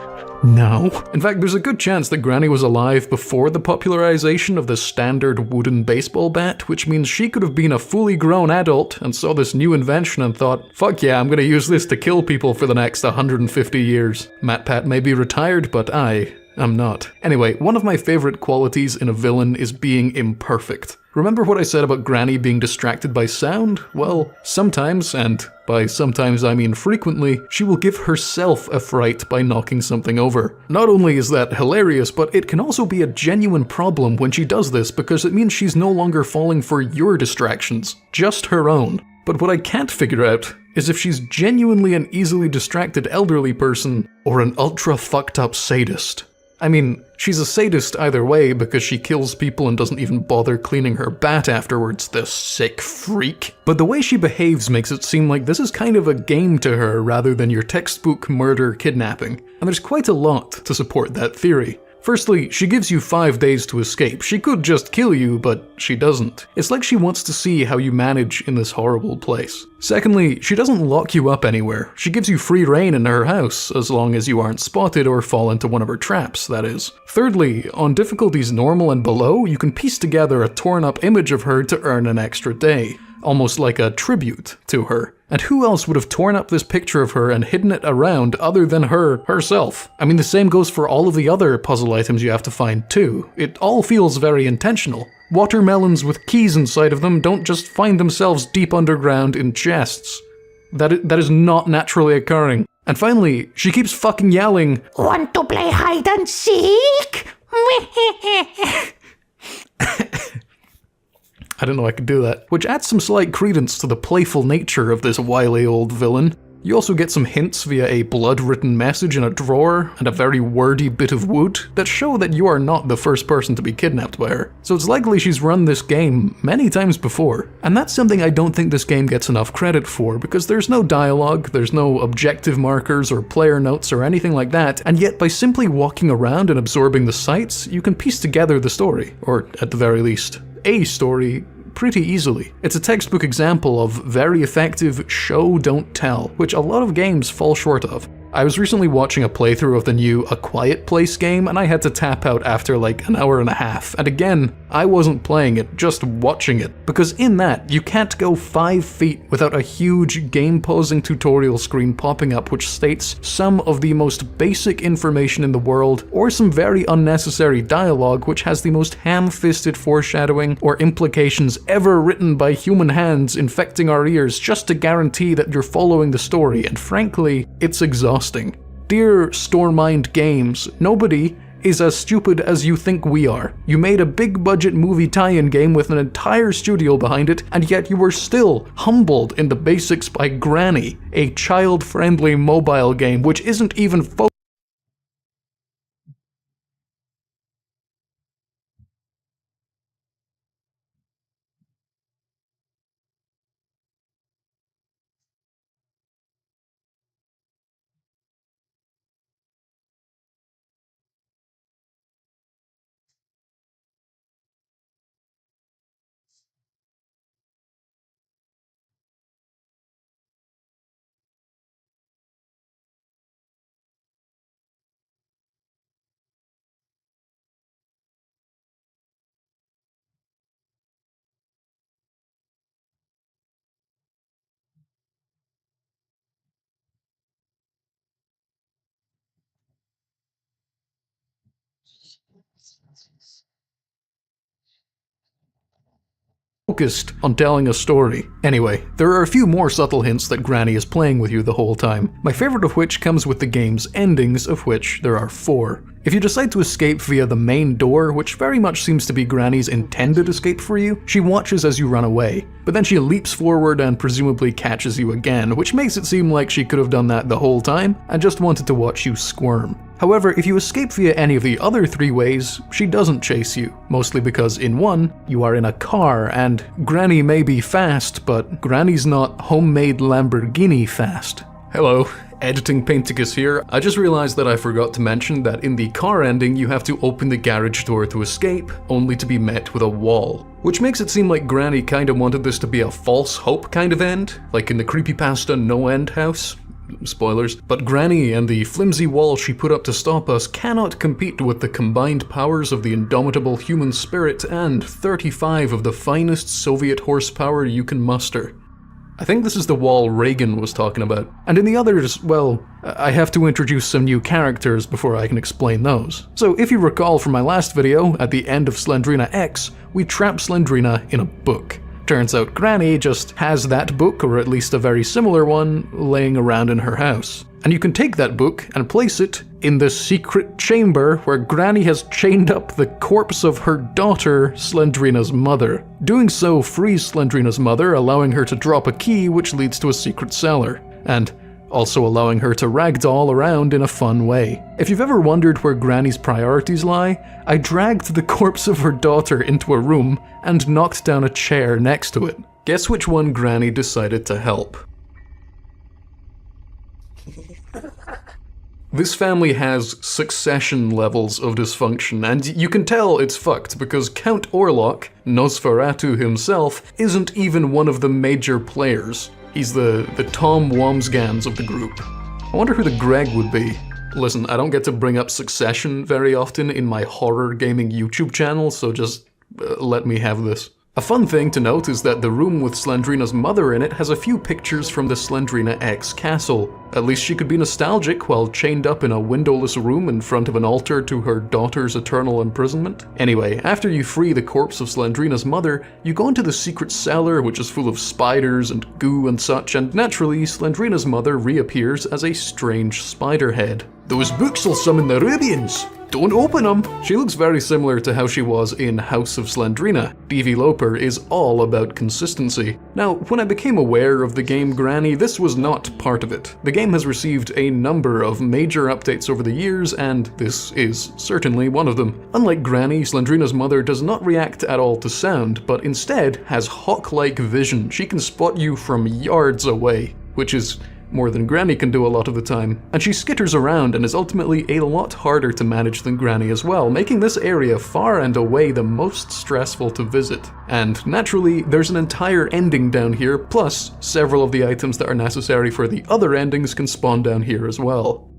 No. In fact, there's a good chance that Granny was alive before the popularization of the standard wooden baseball bat, which means she could have been a fully grown adult and saw this new invention and thought, fuck yeah, I'm gonna use this to kill people for the next 150 years. MatPat may be retired, but I'm not. Anyway, one of my favorite qualities in a villain is being imperfect. Remember what I said about Granny being distracted by sound? Well, sometimes, and by sometimes I mean frequently, she will give herself a fright by knocking something over. Not only is that hilarious, but it can also be a genuine problem when she does this because it means she's no longer falling for your distractions, just her own. But what I can't figure out is if she's genuinely an easily distracted elderly person or an ultra fucked up sadist. I mean, she's a sadist either way because she kills people and doesn't even bother cleaning her bat afterwards, the sick freak. But the way she behaves makes it seem like this is kind of a game to her rather than your textbook murder kidnapping. And there's quite a lot to support that theory. Firstly, she gives you 5 days to escape. She could just kill you, but she doesn't. It's like she wants to see how you manage in this horrible place. Secondly, she doesn't lock you up anywhere. She gives you free reign in her house, as long as you aren't spotted or fall into one of her traps, that is. Thirdly, on difficulties normal and below, you can piece together a torn up image of her to earn an extra day. Almost like a tribute to her. And who else would have torn up this picture of her and hidden it around other than herself? I mean, the same goes for all of the other puzzle items you have to find too. It all feels very intentional. Watermelons with keys inside of them don't just find themselves deep underground in chests. That is not naturally occurring. And finally, she keeps fucking yelling, Want to play hide and seek? I didn't know I could do that. Which adds some slight credence to the playful nature of this wily old villain. You also get some hints via a blood-written message in a drawer and a very wordy bit of wood that show that you are not the first person to be kidnapped by her. So it's likely she's run this game many times before. And that's something I don't think this game gets enough credit for, because there's no dialogue, there's no objective markers or player notes or anything like that, and yet by simply walking around and absorbing the sights, you can piece together the story, or at the very least, a story, pretty easily. It's a textbook example of very effective show don't tell, which a lot of games fall short of. I was recently watching a playthrough of the new A Quiet Place game and I had to tap out after like an hour and a half. And again, I wasn't playing it, just watching it. Because in that, you can't go 5 feet without a huge game pausing tutorial screen popping up which states some of the most basic information in the world, or some very unnecessary dialogue which has the most ham-fisted foreshadowing or implications ever written by human hands infecting our ears just to guarantee that you're following the story, and frankly, it's exhausting. Dear Stormind Games, nobody is as stupid as you think we are. You made a big budget movie tie-in game with an entire studio behind it, and yet you were still humbled in the basics by Granny, a child-friendly mobile game which isn't even focused on telling a story. Anyway, there are a few more subtle hints that Granny is playing with you the whole time, my favorite of which comes with the game's endings, of which there are 4. If you decide to escape via the main door, which very much seems to be Granny's intended escape for you, she watches as you run away, but then she leaps forward and presumably catches you again, which makes it seem like she could have done that the whole time and just wanted to watch you squirm. However, if you escape via any of the other 3 ways, she doesn't chase you, mostly because in one, you are in a car and Granny may be fast, but Granny's not homemade Lamborghini fast. Hello, Editing Painticus here. I just realized that I forgot to mention that in the car ending you have to open the garage door to escape, only to be met with a wall. Which makes it seem like Granny kinda wanted this to be a false hope kind of end, like in the creepypasta No End House. Spoilers. But Granny and the flimsy wall she put up to stop us cannot compete with the combined powers of the indomitable human spirit and 35 of the finest Soviet horsepower you can muster. I think this is the wall Reagan was talking about. And in the others, well, I have to introduce some new characters before I can explain those. So if you recall from my last video, at the end of Slendrina X, we trap Slendrina in a book. Turns out Granny just has that book, or at least a very similar one, laying around in her house. And you can take that book and place it in the secret chamber where Granny has chained up the corpse of her daughter, Slendrina's mother. Doing so frees Slendrina's mother, allowing her to drop a key which leads to a secret cellar, and also allowing her to ragdoll around in a fun way. If you've ever wondered where Granny's priorities lie, I dragged the corpse of her daughter into a room and knocked down a chair next to it. Guess which one Granny decided to help? This family has succession levels of dysfunction, and you can tell it's fucked because Count Orlok, Nosferatu himself, isn't even one of the major players. He's the Tom Wamsgans of the group. I wonder who the Greg would be. Listen, I don't get to bring up Succession very often in my horror gaming YouTube channel, so just let me have this. A fun thing to note is that the room with Slendrina's mother in it has a few pictures from the Slendrina X castle. At least she could be nostalgic while chained up in a windowless room in front of an altar to her daughter's eternal imprisonment. Anyway, after you free the corpse of Slendrina's mother, you go into the secret cellar which is full of spiders and goo and such, and naturally Slendrina's mother reappears as a strange spider head. "Those books will summon the Rubians! Don't open them!" She looks very similar to how she was in House of Slendrina. D.V. Loper is all about consistency. Now, when I became aware of the game Granny, this was not part of it. The game has received a number of major updates over the years, and this is certainly one of them. Unlike Granny, Slendrina's mother does not react at all to sound, but instead has hawk-like vision. She can spot you from yards away, which is more than Granny can do a lot of the time. And she skitters around and is ultimately a lot harder to manage than Granny as well, making this area far and away the most stressful to visit. And naturally, there's an entire ending down here, plus several of the items that are necessary for the other endings can spawn down here as well.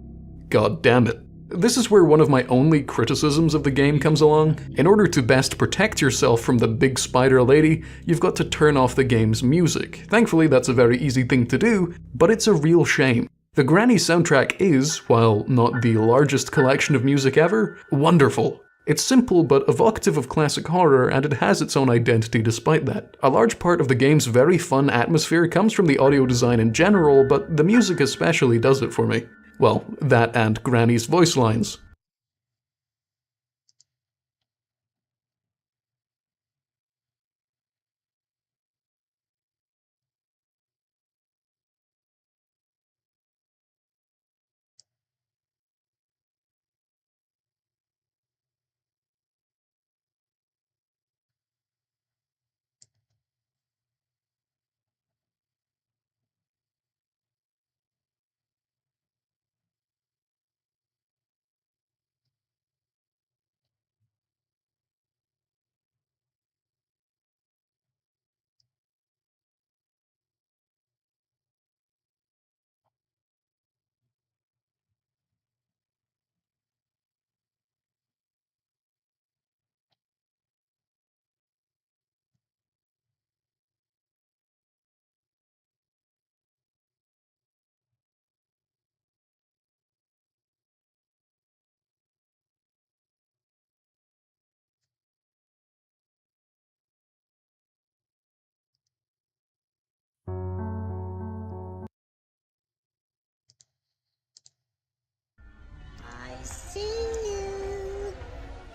God damn it. This is where one of my only criticisms of the game comes along. In order to best protect yourself from the big spider lady, you've got to turn off the game's music. Thankfully, that's a very easy thing to do, but it's a real shame. The Granny soundtrack is, while not the largest collection of music ever, wonderful. It's simple but evocative of classic horror, and it has its own identity despite that. A large part of the game's very fun atmosphere comes from the audio design in general, but the music especially does it for me. Well, that and Granny's voice lines. I see you.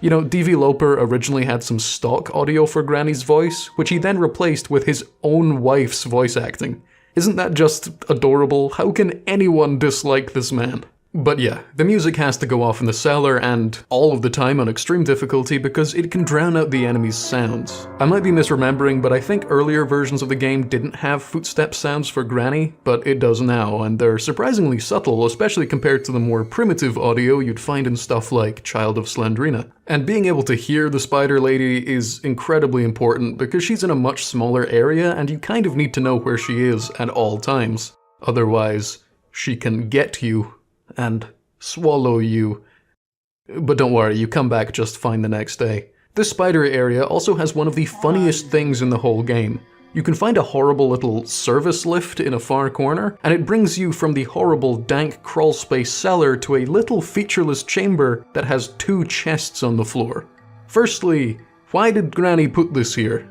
You know, D.V. Loper originally had some stock audio for Granny's voice, which he then replaced with his own wife's voice acting. Isn't that just adorable? How can anyone dislike this man? But yeah, the music has to go off in the cellar and all of the time on extreme difficulty because it can drown out the enemy's sounds. I might be misremembering, but I think earlier versions of the game didn't have footstep sounds for Granny, but it does now, and they're surprisingly subtle, especially compared to the more primitive audio you'd find in stuff like Child of Slendrina. And being able to hear the Spider Lady is incredibly important because she's in a much smaller area and you kind of need to know where she is at all times. Otherwise, she can get you and swallow you. But don't worry, you come back just fine the next day. This spider area also has one of the funniest things in the whole game. You can find a horrible little service lift in a far corner, and it brings you from the horrible dank crawlspace cellar to a little featureless chamber that has 2 chests on the floor. Firstly, why did Granny put this here?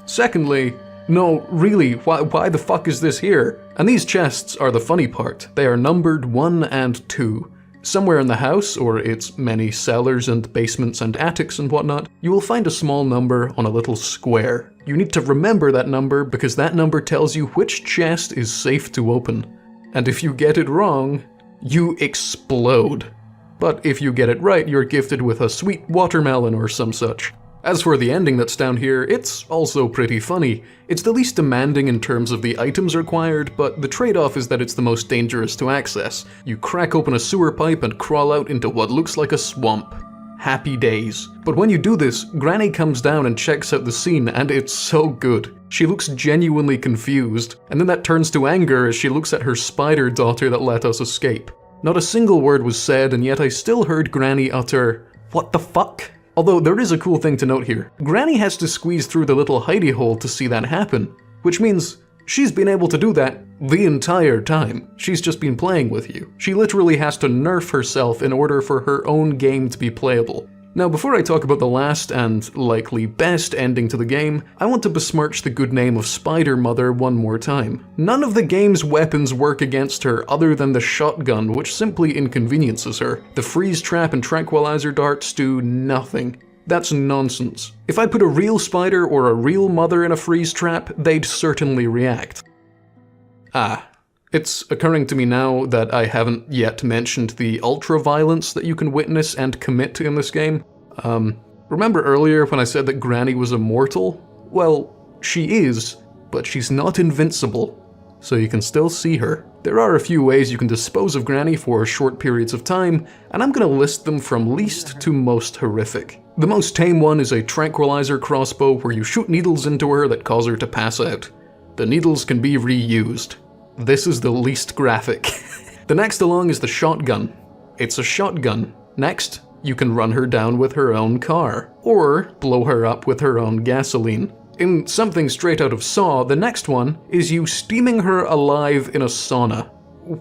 Secondly, no, really, why the fuck is this here? And these chests are the funny part. They are numbered 1 and 2. Somewhere in the house, or its many cellars and basements and attics and whatnot, you will find a small number on a little square. You need to remember that number because that number tells you which chest is safe to open. And if you get it wrong, you explode. But if you get it right, you're gifted with a sweet watermelon or some such. As for the ending that's down here, it's also pretty funny. It's the least demanding in terms of the items required, but the trade-off is that it's the most dangerous to access. You crack open a sewer pipe and crawl out into what looks like a swamp. Happy days. But when you do this, Granny comes down and checks out the scene, and it's so good. She looks genuinely confused, and then that turns to anger as she looks at her spider daughter that let us escape. Not a single word was said, and yet I still heard Granny utter, "What the fuck?" Although there is a cool thing to note here. Granny has to squeeze through the little hidey hole to see that happen, which means she's been able to do that the entire time. She's just been playing with you. She literally has to nerf herself in order for her own game to be playable. Now, before I talk about the last and likely best ending to the game, I want to besmirch the good name of Spider Mother one more time. None of the game's weapons work against her other than the shotgun, which simply inconveniences her. The freeze trap and tranquilizer darts do nothing. That's nonsense. If I put a real spider or a real mother in a freeze trap, they'd certainly react. It's occurring to me now that I haven't yet mentioned the ultra-violence that you can witness and commit in this game. Remember earlier when I said that Granny was immortal? Well, she is, but she's not invincible, so you can still see her. There are a few ways you can dispose of Granny for short periods of time, and I'm gonna list them from least to most horrific. The most tame one is a tranquilizer crossbow where you shoot needles into her that cause her to pass out. The needles can be reused. This is the least graphic. The next along is the shotgun. It's a shotgun. Next, you can run her down with her own car, or blow her up with her own gasoline. In something straight out of Saw, the next one is you steaming her alive in a sauna.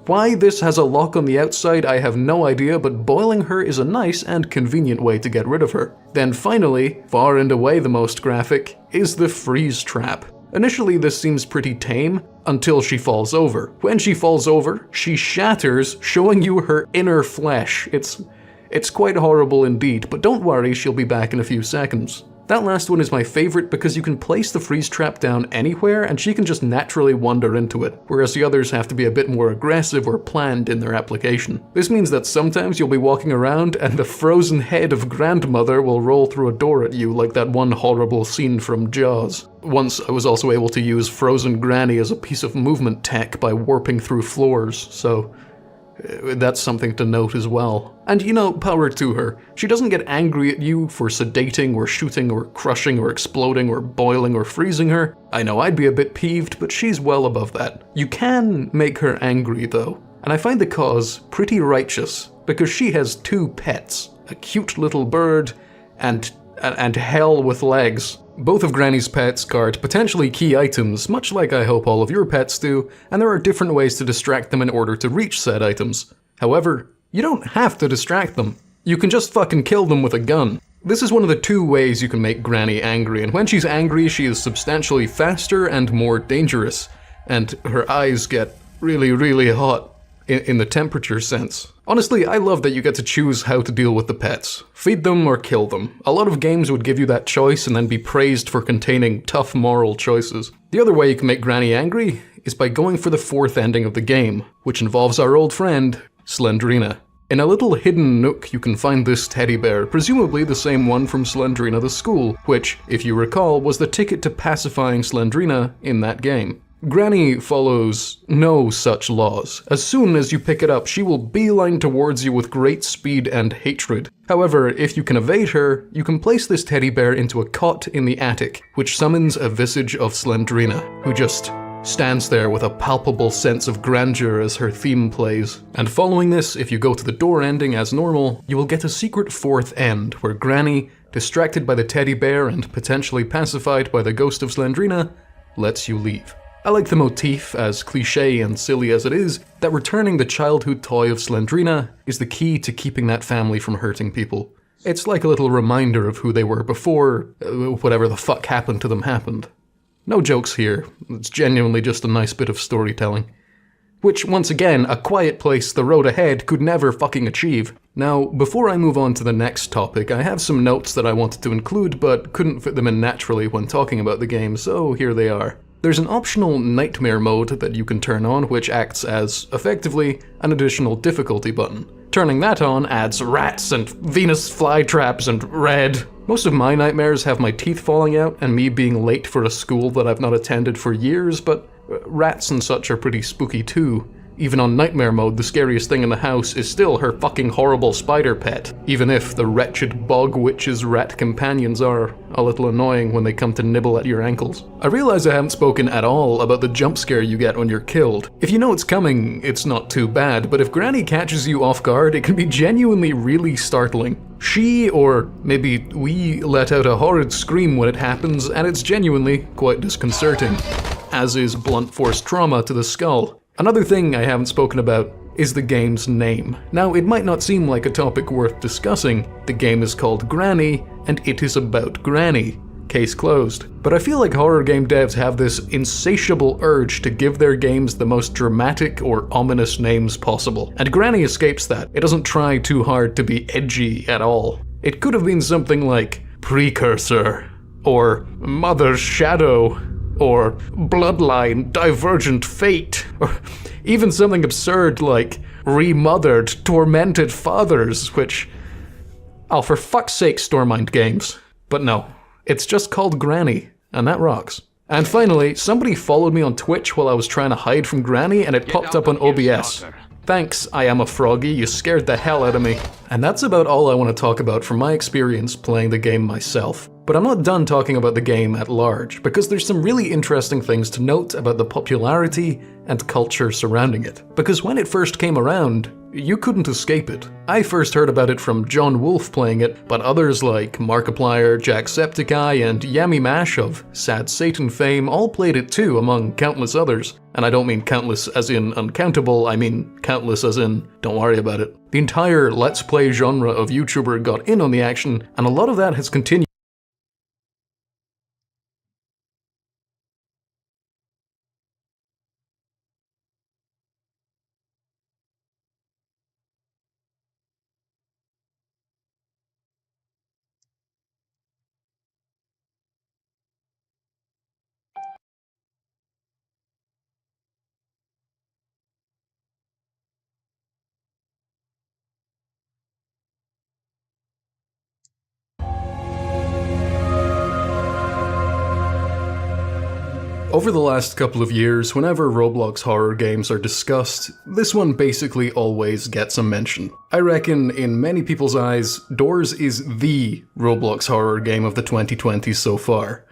Why this has a lock on the outside, I have no idea, but boiling her is a nice and convenient way to get rid of her. Then finally, far and away the most graphic, is the freeze trap. Initially this seems pretty tame, until she falls over. When she falls over, she shatters, showing you her inner flesh. It's quite horrible indeed, but don't worry, she'll be back in a few seconds. That last one is my favorite because you can place the freeze trap down anywhere and she can just naturally wander into it, whereas the others have to be a bit more aggressive or planned in their application. This means that sometimes you'll be walking around and the frozen head of Grandmother will roll through a door at you like that one horrible scene from Jaws. Once I was also able to use Frozen Granny as a piece of movement tech by warping through floors, so that's something to note as well. And you know, power to her. She doesn't get angry at you for sedating or shooting or crushing or exploding or boiling or freezing her. I know I'd be a bit peeved, but she's well above that. You can make her angry though, and I find the cause pretty righteous because she has 2 pets, a cute little bird and hell with legs. Both of Granny's pets guard potentially key items, much like I hope all of your pets do, and there are different ways to distract them in order to reach said items. However, you don't have to distract them. You can just fucking kill them with a gun. This is one of the 2 ways you can make Granny angry, and when she's angry, she is substantially faster and more dangerous, and her eyes get really, really hot in the temperature sense. Honestly, I love that you get to choose how to deal with the pets. Feed them or kill them. A lot of games would give you that choice and then be praised for containing tough moral choices. The other way you can make Granny angry is by going for the 4th ending of the game, which involves our old friend, Slendrina. In a little hidden nook you can find this teddy bear, presumably the same one from Slendrina the School, which, if you recall, was the ticket to pacifying Slendrina in that game. Granny follows no such laws. As soon as you pick it up, she will beeline towards you with great speed and hatred. However, if you can evade her, you can place this teddy bear into a cot in the attic, which summons a visage of Slendrina, who just stands there with a palpable sense of grandeur as her theme plays. And following this, if you go to the door ending as normal, you will get a secret fourth end, where Granny, distracted by the teddy bear and potentially pacified by the ghost of Slendrina, lets you leave. I like the motif, as cliché and silly as it is, that returning the childhood toy of Slendrina is the key to keeping that family from hurting people. It's like a little reminder of who they were before whatever the fuck happened to them happened. No jokes here, it's genuinely just a nice bit of storytelling. Which, once again, A Quiet Place: The Road Ahead could never fucking achieve. Now, before I move on to the next topic, I have some notes that I wanted to include but couldn't fit them in naturally when talking about the game, so here they are. There's an optional nightmare mode that you can turn on, which acts as, effectively, an additional difficulty button. Turning that on adds rats and Venus flytraps and red. Most of my nightmares have my teeth falling out and me being late for a school that I've not attended for years, but rats and such are pretty spooky too. Even on nightmare mode, the scariest thing in the house is still her fucking horrible spider pet, even if the wretched bog witch's rat companions are a little annoying when they come to nibble at your ankles. I realize I haven't spoken at all about the jump scare you get when you're killed. If you know it's coming, it's not too bad, but if Granny catches you off guard, it can be genuinely really startling. She, or maybe we, let out a horrid scream when it happens, and it's genuinely quite disconcerting, as is blunt force trauma to the skull. Another thing I haven't spoken about is the game's name. Now, it might not seem like a topic worth discussing. The game is called Granny, and it is about Granny. Case closed. But I feel like horror game devs have this insatiable urge to give their games the most dramatic or ominous names possible. And Granny escapes that. It doesn't try too hard to be edgy at all. It could have been something like Precursor, or Mother's Shadow, or Bloodline, Divergent Fate, or even something absurd like Remothered, Tormented Fathers, which... oh, for fuck's sake, Stormind Games. But no, it's just called Granny, and that rocks. And finally, somebody followed me on Twitch while I was trying to hide from Granny, and it popped up on OBS. Thanks, I am a froggy, you scared the hell out of me. And that's about all I want to talk about from my experience playing the game myself. But I'm not done talking about the game at large, because there's some really interesting things to note about the popularity and culture surrounding it. Because when it first came around, you couldn't escape it. I first heard about it from John Wolfe playing it, but others like Markiplier, Jacksepticeye, and Yami Mash of Sad Satan fame all played it too, among countless others. And I don't mean countless as in uncountable, I mean countless as in don't worry about it. The entire Let's Play genre of YouTuber got in on the action, and a lot of that has continued. Over the last couple of years, whenever Roblox horror games are discussed, this one basically always gets a mention. I reckon, in many people's eyes, Doors is the Roblox horror game of the 2020s so far.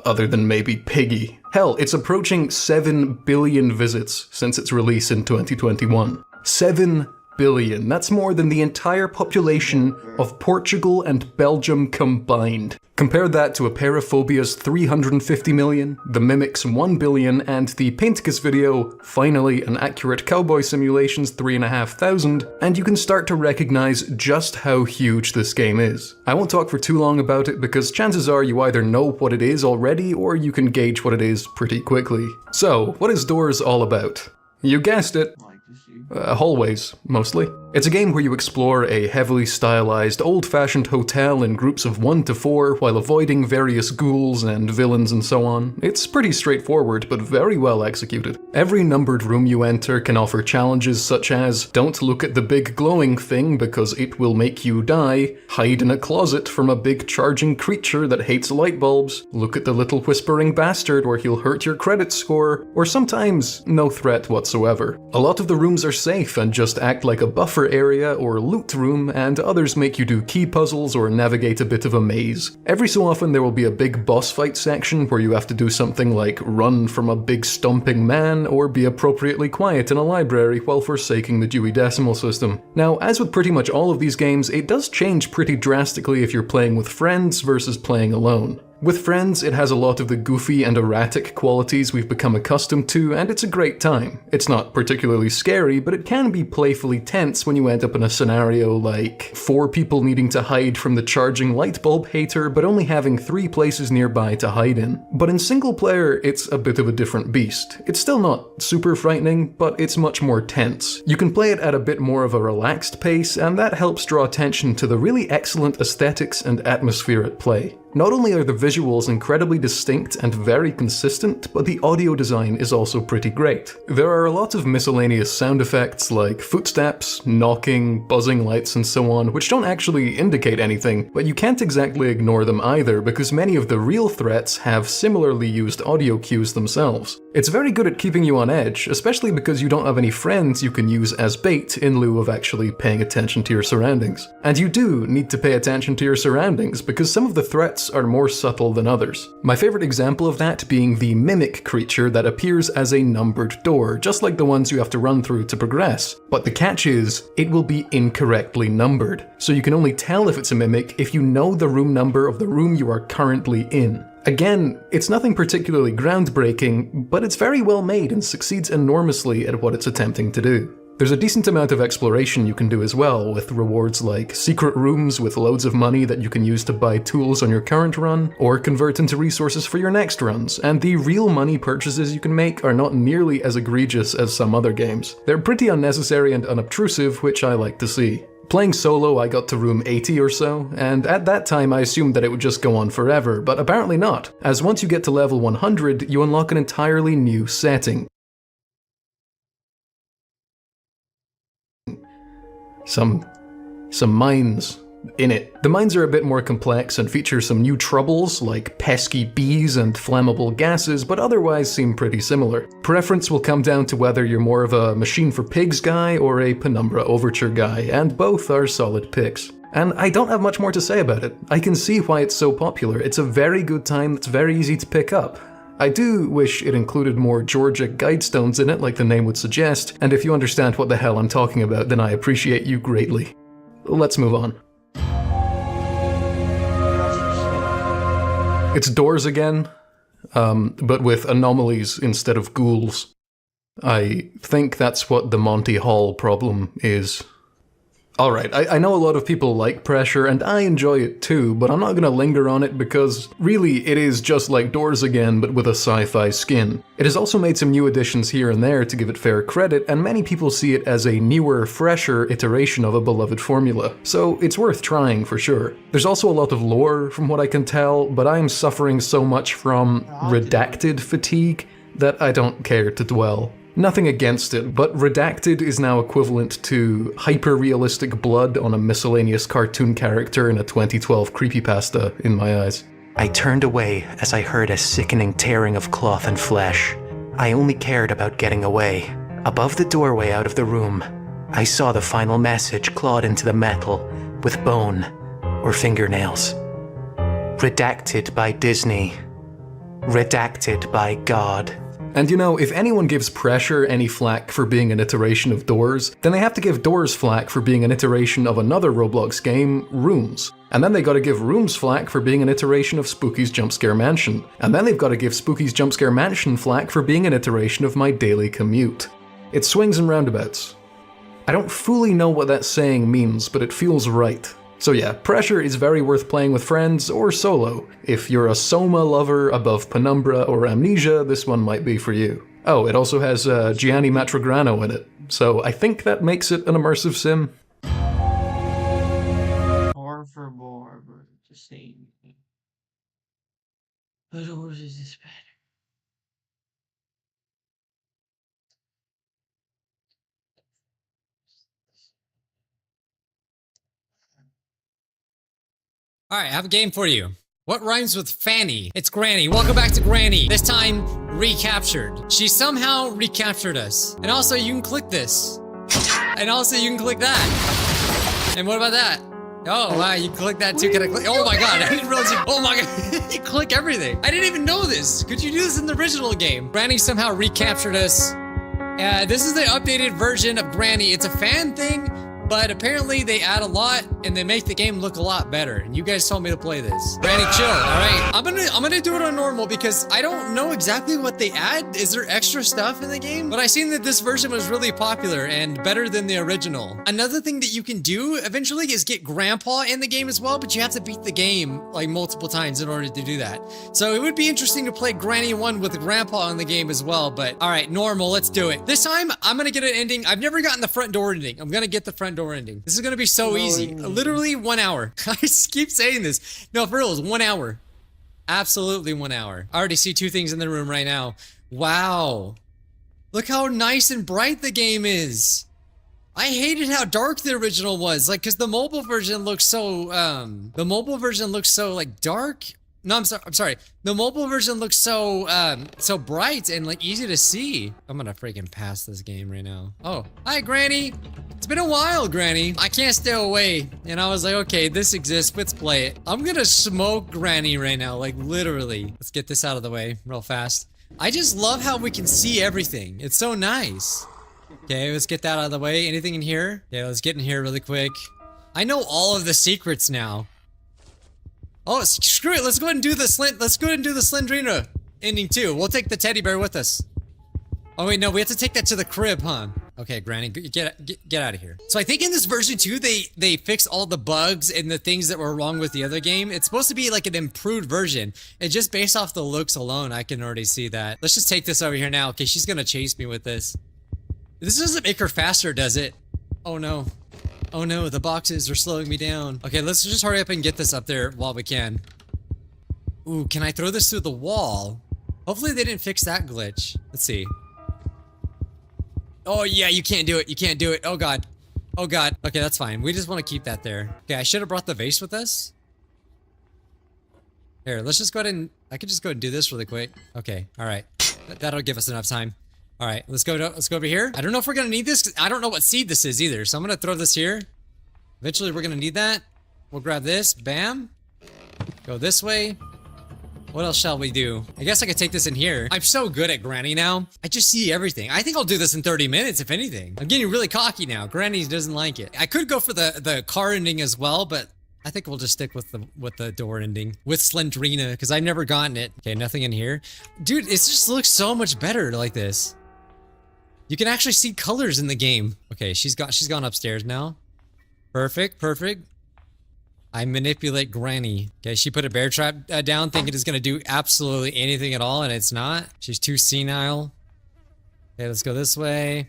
Other than maybe Piggy. Hell, it's approaching 7 billion visits since its release in 2021. 7 billion. That's more than the entire population of Portugal and Belgium combined. Compare that to Aperophobia's 350 million, The Mimic's 1 billion, and the Paintcus video, Finally an Accurate Cowboy Simulation's 3,500, and you can start to recognize just how huge this game is. I won't talk for too long about it because chances are you either know what it is already or you can gauge what it is pretty quickly. So, what is Doors all about? You guessed it. Like, this shit Hallways, mostly. It's a game where you explore a heavily stylized, old-fashioned hotel in groups of 1 to 4 while avoiding various ghouls and villains and so on. It's pretty straightforward, but very well executed. Every numbered room you enter can offer challenges such as, don't look at the big glowing thing because it will make you die, hide in a closet from a big charging creature that hates light bulbs, look at the little whispering bastard or he'll hurt your credit score, or sometimes no threat whatsoever. A lot of the rooms are safe and just act like a buffer area or loot room, and others make you do key puzzles or navigate a bit of a maze. Every so often there will be a big boss fight section where you have to do something like run from a big stomping man or be appropriately quiet in a library while forsaking the Dewey Decimal System. Now, as with pretty much all of these games, it does change pretty drastically if you're playing with friends versus playing alone. With friends, it has a lot of the goofy and erratic qualities we've become accustomed to, and it's a great time. It's not particularly scary, but it can be playfully tense when you end up in a scenario like 4 people needing to hide from the charging light bulb hater, but only having 3 places nearby to hide in. But in single player, it's a bit of a different beast. It's still not super frightening, but it's much more tense. You can play it at a bit more of a relaxed pace, and that helps draw attention to the really excellent aesthetics and atmosphere at play. Not only are the visuals incredibly distinct and very consistent, but the audio design is also pretty great. There are a lot of miscellaneous sound effects like footsteps, knocking, buzzing lights and so on, which don't actually indicate anything, but you can't exactly ignore them either because many of the real threats have similarly used audio cues themselves. It's very good at keeping you on edge, especially because you don't have any friends you can use as bait in lieu of actually paying attention to your surroundings. And you do need to pay attention to your surroundings because some of the threats are more subtle than others. My favorite example of that being the mimic creature that appears as a numbered door, just like the ones you have to run through to progress. But the catch is, it will be incorrectly numbered, so you can only tell if it's a mimic if you know the room number of the room you are currently in. Again, it's nothing particularly groundbreaking, but it's very well made and succeeds enormously at what it's attempting to do. There's a decent amount of exploration you can do as well, with rewards like secret rooms with loads of money that you can use to buy tools on your current run, or convert into resources for your next runs, and the real money purchases you can make are not nearly as egregious as some other games. They're pretty unnecessary and unobtrusive, which I like to see. Playing solo, I got to room 80 or so, and at that time I assumed that it would just go on forever, but apparently not, as once you get to level 100, you unlock an entirely new setting. Some mines in it. The mines are a bit more complex and feature some new troubles like pesky bees and flammable gases, but otherwise seem pretty similar. Preference will come down to whether you're more of a Machine for Pigs guy or a Penumbra Overture guy, and both are solid picks. And I don't have much more to say about it. I can see why it's so popular. It's a very good time that's very easy to pick up. I do wish it included more Georgia guidestones in it, like the name would suggest, and if you understand what the hell I'm talking about, then I appreciate you greatly. Let's move on. It's doors again, but with anomalies instead of ghouls. I think that's what the Monty Hall problem is. Alright, I know a lot of people like Pressure, and I enjoy it too, but I'm not gonna linger on it because, really, it is just like Doors again, but with a sci-fi skin. It has also made some new additions here and there to give it fair credit, and many people see it as a newer, fresher iteration of a beloved formula, so it's worth trying for sure. There's also a lot of lore, from what I can tell, but I am suffering so much from redacted fatigue that I don't care to dwell. Nothing against it, but redacted is now equivalent to hyper-realistic blood on a miscellaneous cartoon character in a 2012 creepypasta, in my eyes. I turned away as I heard a sickening tearing of cloth and flesh. I only cared about getting away. Above the doorway out of the room, I saw the final message clawed into the metal with bone or fingernails. Redacted by Disney. Redacted by God. And you know, if anyone gives Pressure any flack for being an iteration of Doors, then they have to give Doors flack for being an iteration of another Roblox game, Rooms. And then they gotta give Rooms flack for being an iteration of Spooky's Jumpscare Mansion. And then they've gotta give Spooky's Jumpscare Mansion flack for being an iteration of My Daily Commute. It swings and roundabouts. I don't fully know what that saying means, but it feels right. So yeah, Pressure is very worth playing with friends or solo. If you're a Soma lover above Penumbra or Amnesia, this one might be for you. Oh, it also has Gianni Matrograno in it. So I think that makes it an immersive sim. Bar for bar, but the same thing. But yours is this better? All right, I have a game for you. What rhymes with Fanny? It's Granny. Welcome back to Granny. This time, recaptured. She somehow recaptured us. And also, you can click this. And also, you can click that. And what about that? Oh, wow, you click that too. Can I click? Oh my god, I didn't realize you. Oh my god, you click everything. I didn't even know this. Could you do this in the original game? Granny somehow recaptured us. This is the updated version of Granny. It's a fan thing, but apparently they add a lot and they make the game look a lot better. And you guys told me to play this. Granny, chill, all right? I'm gonna do it on normal because I don't know exactly what they add. Is there extra stuff in the game? But I seen that this version was really popular and better than the original. Another thing that you can do eventually is get Grandpa in the game as well, but you have to beat the game like multiple times in order to do that. So it would be interesting to play Granny 1 with Grandpa in the game as well, but all right, normal, let's do it. This time, I'm gonna get an ending. I've never gotten the front door ending. I'm gonna get the front door ending. This is gonna be so easy. Literally 1 hour. I just keep saying this. No, for real, it's 1 hour. Absolutely 1 hour. I already see 2 things in the room right now. Wow. Look how nice and bright the game is. I hated how dark the original was. Like, cause the mobile version looks so, like dark. No, I'm sorry. The mobile version looks so, so bright and like easy to see. I'm gonna freaking pass this game right now. Oh, hi Granny. It's been a while, Granny. I can't stay away. And I was like, okay, this exists, let's play it. I'm gonna smoke Granny right now, like literally. Let's get this out of the way real fast. I just love how we can see everything. It's so nice. Okay, let's get that out of the way. Anything in here? Yeah, let's get in here really quick. I know all of the secrets now. Oh, screw it. Let's go ahead and do the Slendrina ending too. We'll take the teddy bear with us. Oh wait, no, we have to take that to the crib, huh? Okay, Granny, get out of here. So I think in this version 2, they fixed all the bugs and the things that were wrong with the other game. It's supposed to be like an improved version. And just based off the looks alone, I can already see that. Let's just take this over here now. Okay, she's gonna chase me with this. This doesn't make her faster, does it? Oh no. Oh no, the boxes are slowing me down. Okay, let's just hurry up and get this up there while we can. Ooh, can I throw this through the wall? Hopefully they didn't fix that glitch. Let's see. Oh yeah, you can't do it. You can't do it. Oh god. Oh god. Okay, that's fine. We just want to keep that there. Okay, I should have brought the vase with us. Here, let's just go ahead and... I could just go ahead and do this really quick. Okay, alright. That'll give us enough time. Alright, let's go over here. I don't know if we're gonna need this, 'cause I don't know what seed this is either. So I'm gonna throw this here. Eventually we're gonna need that. We'll grab this. Bam. Go this way. What else shall we do? I guess I could take this in here. I'm so good at Granny now. I just see everything. I think I'll do this in 30 minutes, if anything. I'm getting really cocky now. Granny doesn't like it. I could go for the car ending as well, but I think we'll just stick with the door ending. With Slendrina, because I've never gotten it. Okay, nothing in here. Dude, it just looks so much better like this. You can actually see colors in the game. Okay, she's gone upstairs now. Perfect, perfect. I manipulate Granny. Okay, she put a bear trap down thinking it's gonna do absolutely anything at all, and it's not. She's too senile. Okay, let's go this way.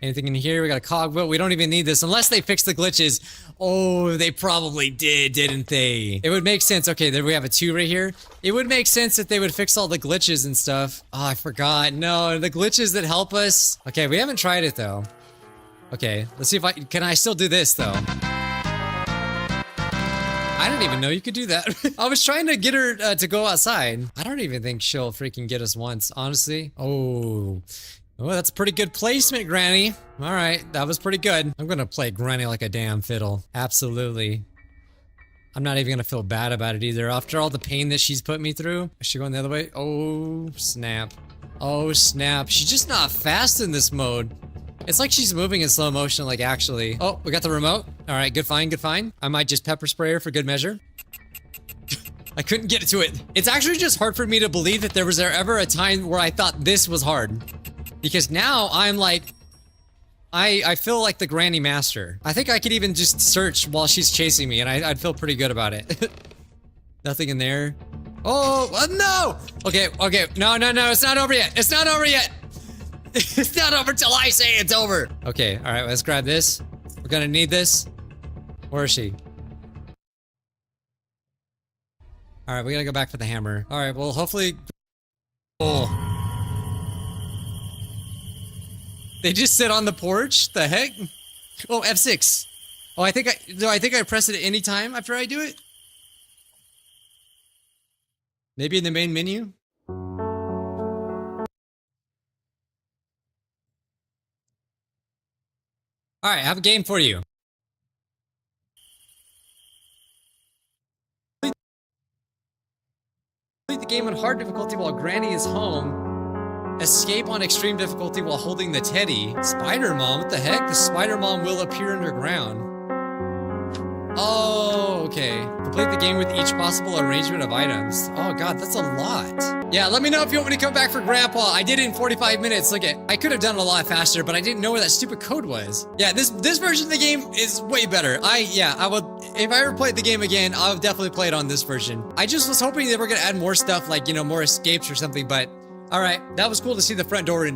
Anything in here? We got a cogwheel. We don't even need this unless they fix the glitches. Oh, they probably did, didn't they? It would make sense. Okay, there we have a 2 right here. It would make sense if they would fix all the glitches and stuff. Oh, I forgot. No, the glitches that help us. Okay, we haven't tried it though. Okay, let's see if can I still do this though? I didn't even know you could do that. I was trying to get her to go outside. I don't even think she'll freaking get us once, honestly. Oh, that's pretty good placement, Granny. All right, that was pretty good. I'm gonna play Granny like a damn fiddle. Absolutely. I'm not even gonna feel bad about it either. After all the pain that she's put me through. Is she going the other way? Oh, snap. Oh, snap. She's just not fast in this mode. It's like she's moving in slow motion, like actually. Oh, we got the remote. All right, good find, good find. I might just pepper spray her for good measure. I couldn't get to it. It's actually just hard for me to believe that there was ever a time where I thought this was hard. Because now I'm like, I feel like the Granny master. I think I could even just search while she's chasing me and I'd feel pretty good about it. Nothing in there. Oh, no! Okay, no, it's not over yet. It's not over yet. It's not over till I say it's over. Okay, all right, let's grab this. We're gonna need this. Where is she? All right, we gotta go back for the hammer. All right, well, hopefully. Oh. They just sit on the porch. The heck? Oh, F6. Oh, I think I press it at any time after I do it. Maybe in the main menu. All right, I have a game for you. Complete the game on hard difficulty while Granny is home. Escape on extreme difficulty while holding the teddy. Spider Mom? What the heck? The Spider Mom will appear underground. Oh, okay. Complete the game with each possible arrangement of items. Oh god, that's a lot. Yeah, let me know if you want me to come back for Grandpa. I did it in 45 minutes. Look at, I could have done it a lot faster, but I didn't know where that stupid code was. Yeah, this version of the game is way better. I would, if I ever played the game again, I would definitely play it on this version. I just was hoping they were gonna add more stuff like, you know, more escapes or something, but all right, that was cool to see the front door in